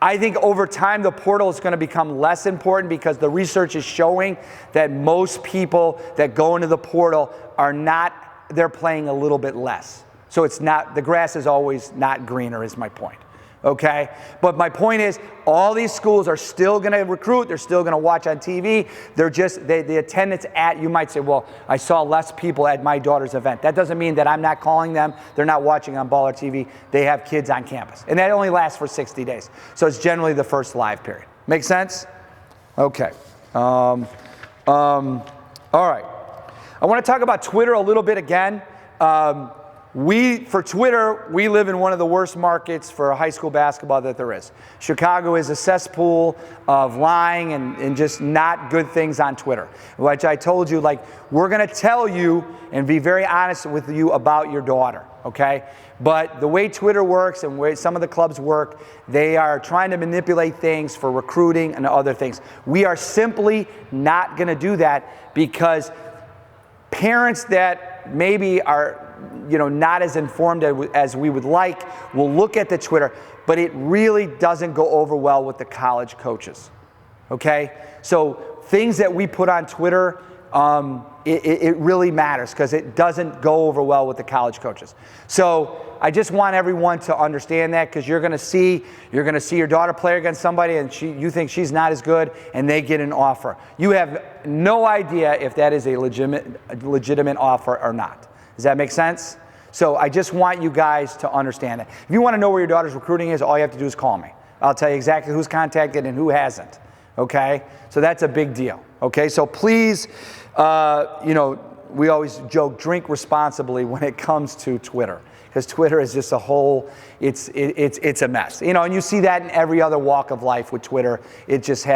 S1: I think over time the portal is going to become less important, because the research is showing that most people that go into the portal they're playing a little bit less. So it's not, the grass is always not greener, is my point. Okay? But my point is, all these schools are still going to recruit, they're still going to watch on TV, the attendance you might say, well, I saw less people at my daughter's event. That doesn't mean that I'm not calling them, they're not watching on Baller TV, they have kids on campus. And that only lasts for 60 days. So it's generally the first live period. Make sense? Okay. All right. I want to talk about Twitter a little bit again. For Twitter, we live in one of the worst markets for high school basketball that there is. Chicago is a cesspool of lying and just not good things on Twitter. Which I told you, like, we're going to tell you and be very honest with you about your daughter, okay? But the way Twitter works and way some of the clubs work, they are trying to manipulate things for recruiting and other things. We are simply not going to do that, because parents that maybe are not as informed as we would like will look at the Twitter, but it really doesn't go over well with the college coaches. Okay? So things that we put on Twitter, it really matters, because it doesn't go over well with the college coaches. So I just want everyone to understand that, because you're going to see your daughter play against somebody and you think she's not as good, and they get an offer. You have no idea if that is a legitimate offer or not. Does that make sense? So I just want you guys to understand that. If you want to know where your daughter's recruiting is, all you have to do is call me. I'll tell you exactly who's contacted and who hasn't. Okay? So that's a big deal. Okay? So please, we always joke, drink responsibly when it comes to Twitter, because Twitter is just it's a mess. And you see that in every other walk of life with Twitter. It just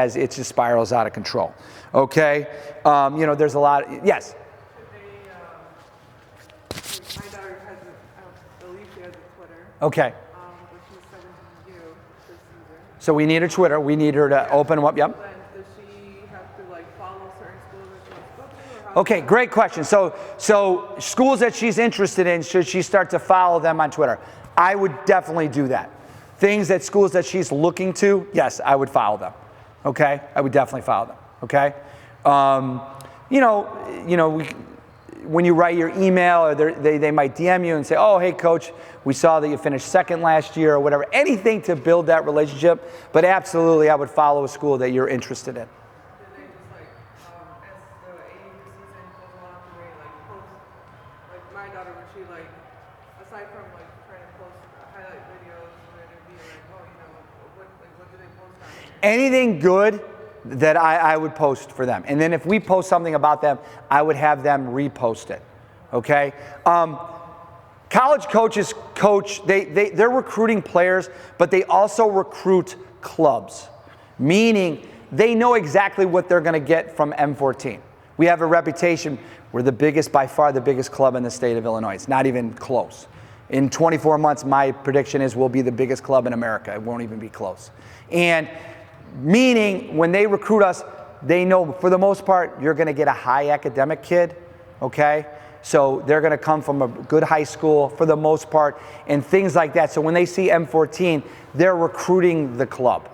S1: spirals out of control. Okay? There's a lot. Yes.
S2: My daughter has I believe she has a Twitter.
S1: Okay.
S2: But she's 17 this season.
S1: So we need her Twitter. We need her to open them up. Yep.
S2: Then does she have to follow certain schools that she wants to go to?
S1: Okay, great question. So schools that she's interested in, should she start to follow them on Twitter? I would definitely do that. Schools that she's looking to, yes, I would follow them. Okay, I would definitely follow them. Okay, when you write your email, or they might DM you and say, oh, hey, coach, we saw that you finished second last year, or whatever. Anything to build that relationship. But absolutely, I would follow a school that you're interested in.
S2: Do they just as the AU season goes along, do they post, my daughter, when she aside from trying to post highlight videos, would it be what do they post on?
S1: Anything good that I would post for them. And then if we post something about them, I would have them repost it. Okay? College coaches they're recruiting players, but they also recruit clubs. Meaning they know exactly what they're going to get from M-XIV. We have a reputation. We're by far the biggest club in the state of Illinois. It's not even close. In 24 months, my prediction is we'll be the biggest club in America. It won't even be close. And meaning, when they recruit us, they know for the most part you're going to get a high academic kid, okay? So they're going to come from a good high school for the most part, and things like that. So when they see M-XIV, they're recruiting the club.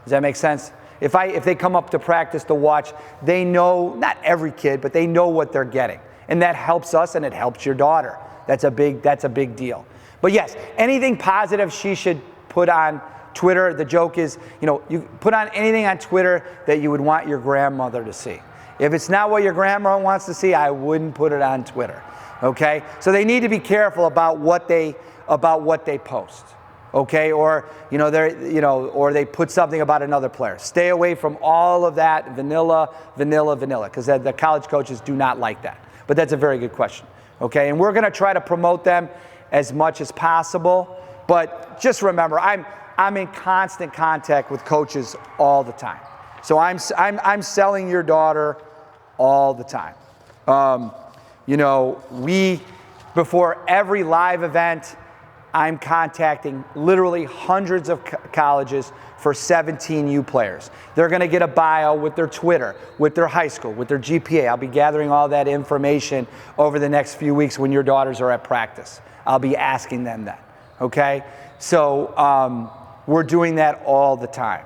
S1: Does that make sense? If they come up to practice to watch, they know, not every kid, but they know what they're getting. And that helps us, and it helps your daughter. That's a big deal. But yes, anything positive she should put on Twitter. The joke is, you put on anything on Twitter that you would want your grandmother to see. If it's not what your grandma wants to see, I wouldn't put it on Twitter. Okay? So they need to be careful about what they post. okay? Or, or they put something about another player. Stay away from all of that vanilla, because the college coaches do not like that. But that's a very good question, okay? And we're gonna try to promote them as much as possible, but just remember, I'm in constant contact with coaches all the time. So I'm selling your daughter all the time. Before every live event, I'm contacting literally hundreds of colleges for 17U players. They're gonna get a bio with their Twitter, with their high school, with their GPA. I'll be gathering all that information over the next few weeks when your daughters are at practice. I'll be asking them that, okay? So we're doing that all the time.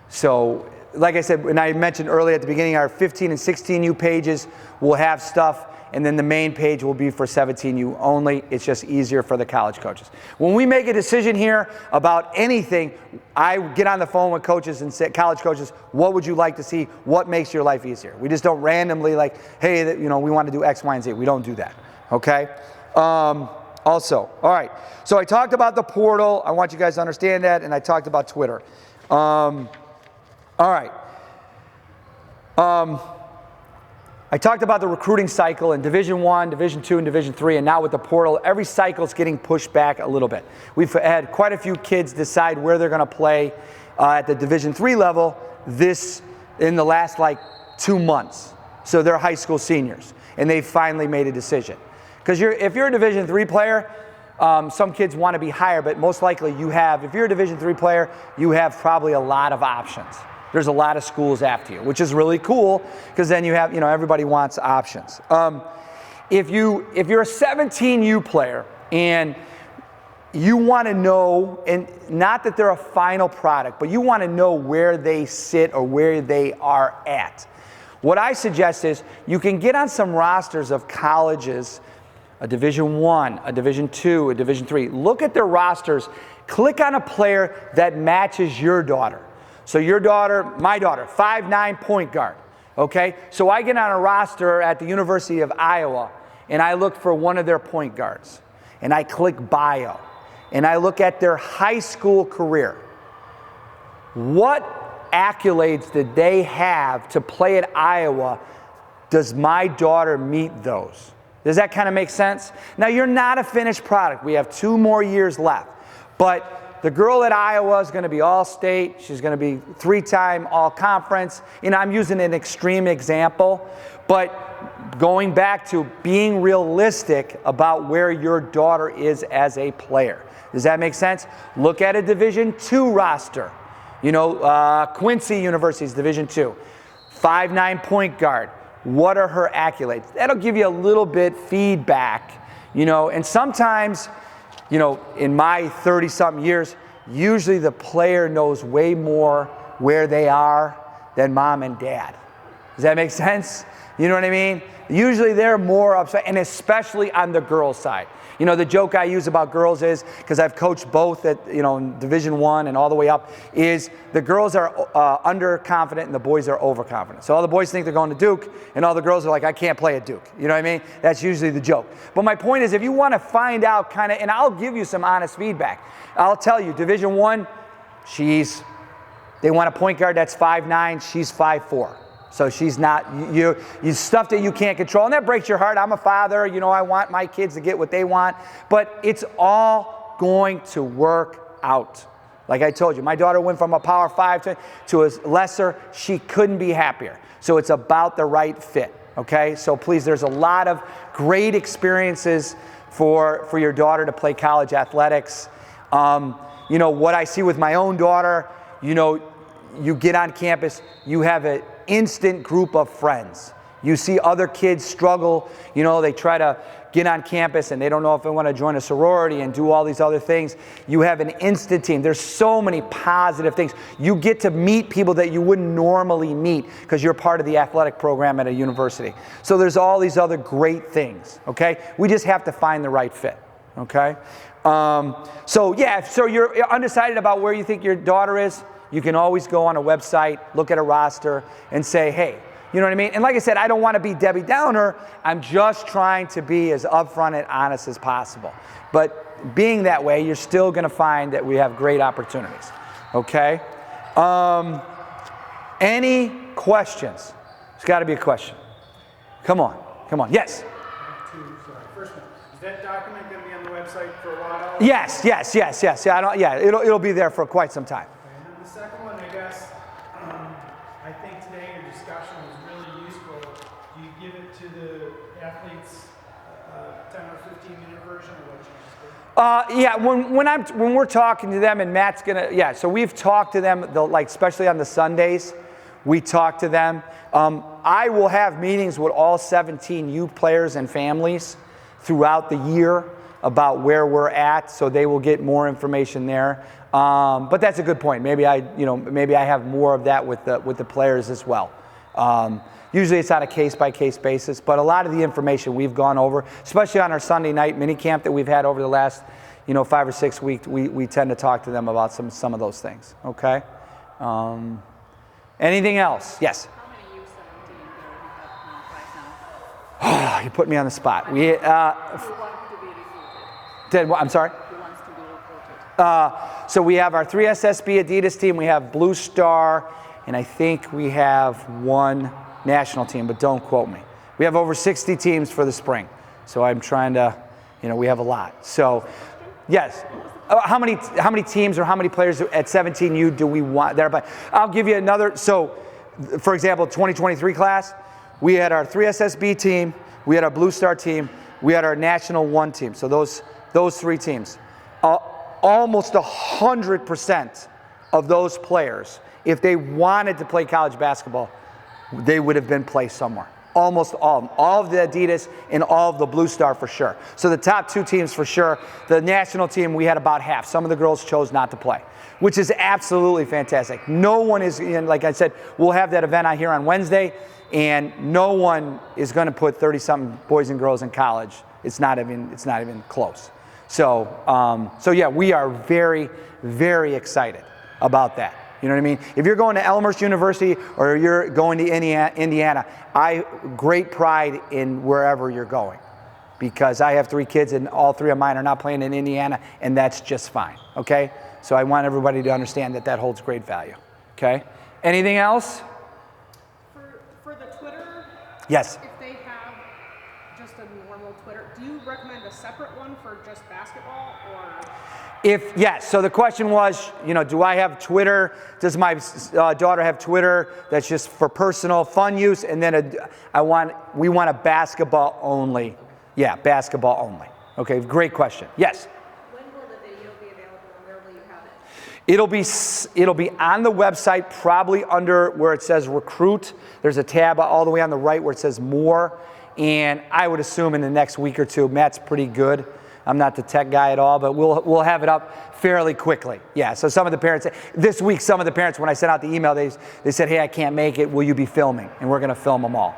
S1: So like I said, and I mentioned earlier at the beginning, our 15 and 16U pages will have stuff, and then the main page will be for 17U only. It's just easier for the college coaches. When we make a decision here about anything, I get on the phone with coaches and say, college coaches, what would you like to see? What makes your life easier? We just don't randomly like, hey, we want to do X, Y, and Z. We don't do that, okay? Also, all right, so I talked about the portal. I want you guys to understand that, and I talked about Twitter. All right. I talked about the recruiting cycle in Division I, Division II, and Division III, and now with the portal, every cycle is getting pushed back a little bit. We've had quite a few kids decide where they're going to play at the Division III level in the last 2 months. So they're high school seniors, and they've finally made a decision. Because if you're a Division III player, some kids want to be higher, but most likely if you're a Division III player, you have probably a lot of options. There's a lot of schools after you, which is really cool because then you have, everybody wants options. If you're a 17U player and you want to know, and not that they're a final product, but you want to know where they sit or where they are at, what I suggest is you can get on some rosters of colleges, a Division I, a Division II, a Division III. Look at their rosters. Click on a player that matches your daughter. So my daughter, 5'9" point guard, okay? So I get on a roster at the University of Iowa, and I look for one of their point guards, and I click bio, and I look at their high school career. What accolades did they have to play at Iowa? Does my daughter meet those? Does that kind of make sense? Now, you're not a finished product. We have 2 more years left, but the girl at Iowa is going to be all-state. She's going to be 3-time all-conference. I'm using an extreme example, but going back to being realistic about where your daughter is as a player. Does that make sense? Look at a Division II roster. Quincy University's Division II. 5'9" point guard. What are her accolades? That'll give you a little bit feedback, and sometimes, in my 30-something years, usually the player knows way more where they are than mom and dad. Does that make sense? You know what I mean? Usually they're more upset, and especially on the girls' side. The joke I use about girls is, because I've coached both at, Division I and all the way up, is the girls are underconfident and the boys are overconfident. So all the boys think they're going to Duke, and all the girls are like, I can't play at Duke. You know what I mean? That's usually the joke. But my point is, if you want to find out and I'll give you some honest feedback. I'll tell you, Division I, they want a point guard that's 5'9", she's 5'4". So she's not, you stuff that you can't control, and that breaks your heart. I'm a father, I want my kids to get what they want, but it's all going to work out. Like I told you, my daughter went from a Power 5 to a lesser. She couldn't be happier. So it's about the right fit, okay? So please, there's a lot of great experiences for your daughter to play college athletics. What I see with my own daughter, you get on campus, you have an instant group of friends. You see other kids struggle, they try to get on campus and they don't know if they want to join a sorority and do all these other things. You have an instant team. There's so many positive things. You get to meet people that you wouldn't normally meet because you're part of the athletic program at a university. So there's all these other great things, okay? We just have to find the right fit, okay? So you're undecided about where you think your daughter is. You can always go on a website, look at a roster, and say, hey, You know what I mean? And like I said, I don't want to be Debbie Downer. I'm just trying to be as upfront and honest as possible. But being that way, you're still going to find that we have great opportunities. Okay? Any questions? There's got to be a question. Come on. Come on. Yes?
S4: First one, is that document going to be on the website for a while?
S1: Yes. Yeah, it'll be there for quite some time.
S4: And then the second one, I guess, I think today your discussion was really useful. Do you give it to the athletes 10 or 15-minute version of what you just did?
S1: Yeah, when we're talking to them, and Matt's gonna, so we've talked to them, like especially on the Sundays, we talk to them. I will have meetings with all 17 youth players and families throughout the year about where we're at, so they will get more information there. But that's a good point. Maybe I have more of that with the players as well. Usually it's on a case-by-case basis, but a lot of the information we've gone over, especially on our Sunday night mini camp that we've had over the last 5 or 6 weeks, we tend to talk to them about some of those things. Okay. Anything else? Yes.
S3: How many U17 do you have right now?
S1: You put me on the spot.
S3: Who want to be recruited?
S1: I'm sorry?
S3: Who wants to be recruited?
S1: So we have our 3 SSB Adidas team, we have Blue Star, and I think we have one national team, but don't quote me. We have over 60 teams for the spring. So I'm trying to, we have a lot. So, yes. How many teams or how many players at 17U do we want there? But I'll give you another. So, for example, 2023 class, we had our 3 SSB team, we had our Blue Star team, we had our National 1 team. So those 3 teams. Almost 100% of those players, if they wanted to play college basketball, they would have been placed somewhere. Almost all of the Adidas and all of the Blue Star for sure. So the top 2 teams for sure. The national team, we had about half. Some of the girls chose not to play, which is absolutely fantastic. No one is, like I said, we'll have that event out here on Wednesday, and no one is going to put 30-something boys and girls in college. It's not even close. So yeah, we are very, very excited about that. You know what I mean? If you're going to Elmhurst University or you're going to Indiana, great pride in wherever you're going, because I have 3 kids and all 3 of mine are not playing in Indiana, and that's just fine. Okay? So I want everybody to understand that holds great value. Okay? Anything else?
S5: For the Twitter,
S1: Yes.
S5: if they have just a normal Twitter, do you recommend a separate one for just basketball, or?
S1: Yes, so the question was, do I have Twitter? Does my daughter have Twitter that's just for personal fun use? And then we want a basketball only. Yeah, basketball only. Okay, great question. Yes?
S6: When will the video be available and where will you have it?
S1: It'll be on the website, probably under where it says recruit. There's a tab all the way on the right where it says more. And I would assume in the next week or 2, Matt's pretty good. I'm not the tech guy at all, but we'll have it up fairly quickly. Yeah, so some of the parents, this week, when I sent out the email, they said, hey, I can't make it, will you be filming? And we're going to film them all,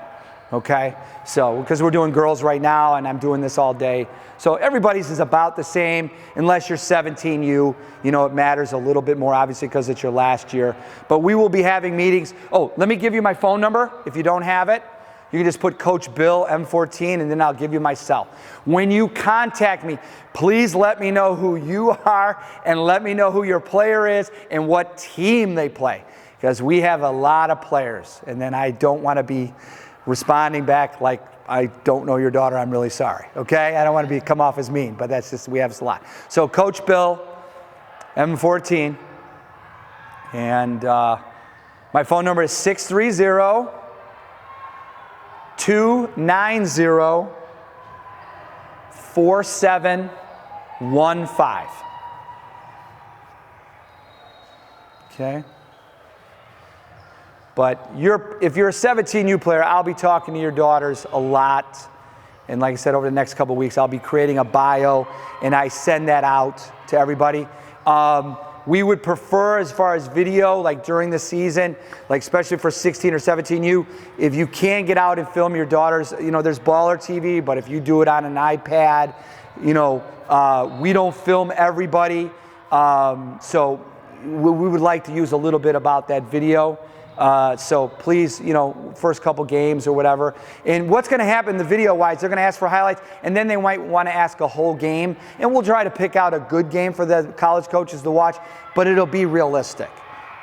S1: okay? So, because we're doing girls right now, and I'm doing this all day. So everybody's is about the same, unless you're 17U. It matters a little bit more, obviously, because it's your last year. But we will be having meetings. Oh, let me give you my phone number if you don't have it. You can just put Coach Bill M-XIV, and then I'll give you my cell. When you contact me, please let me know who you are and let me know who your player is and what team they play, because we have a lot of players, and then I don't want to be responding back like I don't know your daughter, I'm really sorry, okay? I don't want to come off as mean, but that's just, we have a lot. So Coach Bill M-XIV, and my phone number is 630 290-4715. Okay? But if you're a 17U player, I'll be talking to your daughters a lot. And like I said, over the next couple of weeks, I'll be creating a bio, and I send that out to everybody. We would prefer, as far as video, like during the season, like especially for 16 or 17U, if you can get out and film your daughters, there's Baller TV, but if you do it on an iPad, we don't film everybody. So we would like to use a little bit about that video. So please, first couple games or whatever. And what's going to happen, the video-wise, they're going to ask for highlights, and then they might want to ask a whole game. And we'll try to pick out a good game for the college coaches to watch, but it'll be realistic.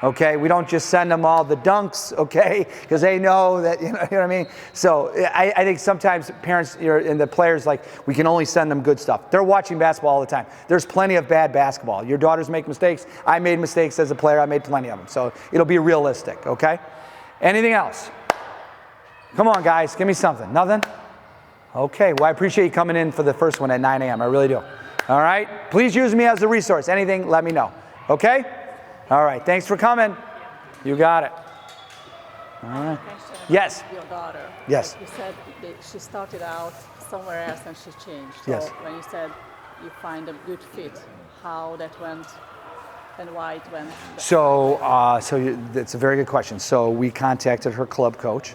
S1: Okay, we don't just send them all the dunks, okay, because they know that, you know what I mean? So I think sometimes parents and the players, like, we can only send them good stuff. They're watching basketball all the time. There's plenty of bad basketball. Your daughters make mistakes. I made mistakes as a player. I made plenty of them. So it'll be realistic, okay? Anything else? Come on, guys, give me something. Nothing? Okay, well, I appreciate you coming in for the first one at 9 a.m. I really do. All right? Please use me as a resource. Anything, let me know. Okay? All right, thanks for coming. You got it. All right. Yes.
S3: Your daughter.
S1: Yes.
S3: Like you said she started out somewhere else and she changed. So
S1: Yes.
S3: when you said you find a good fit, how that went and why it went?
S1: So that's a very good question. So we contacted her club coach.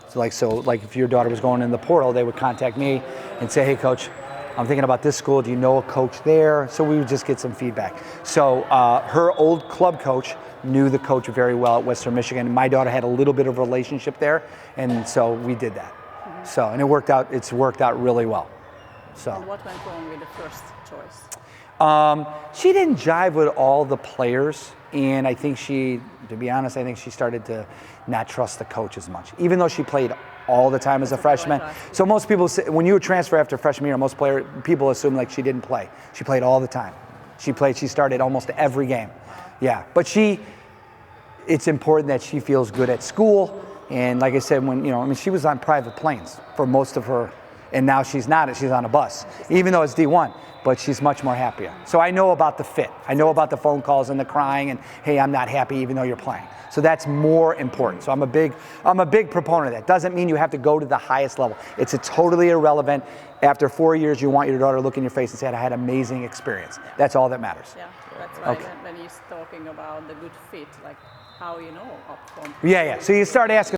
S1: So if your daughter was going in the portal, they would contact me and say, hey, coach, I'm thinking about this school. Do you know a coach there? So we would just get some feedback. So her old club coach knew the coach very well at Western Michigan. My daughter had a little bit of a relationship there, and so we did that. Mm-hmm. So, and it worked out. It's worked out really well. So.
S3: And what went wrong with the first choice?
S1: She didn't jive with all the players, and I think to be honest, I think she started to not trust the coach as much, even though she played all the time as a freshman. So most people say, when you transfer after freshman year, most people assume like she didn't play. She played all the time. She started almost every game. Yeah, but it's important that she feels good at school. And like I said, she was on private planes for most of her, and now she's not. She's on a bus, even though it's D1. But she's much more happier. So I know about the fit. I know about the phone calls and the crying and, hey, I'm not happy even though you're playing. So that's more important. So I'm a big proponent of that. Doesn't mean you have to go to the highest level. It's totally irrelevant. After 4 years, you want your daughter to look in your face and say, I had an amazing experience. That's all that matters.
S3: Yeah, that's why when he's talking about the good fit, like how you know up front.
S1: Yeah. So you start asking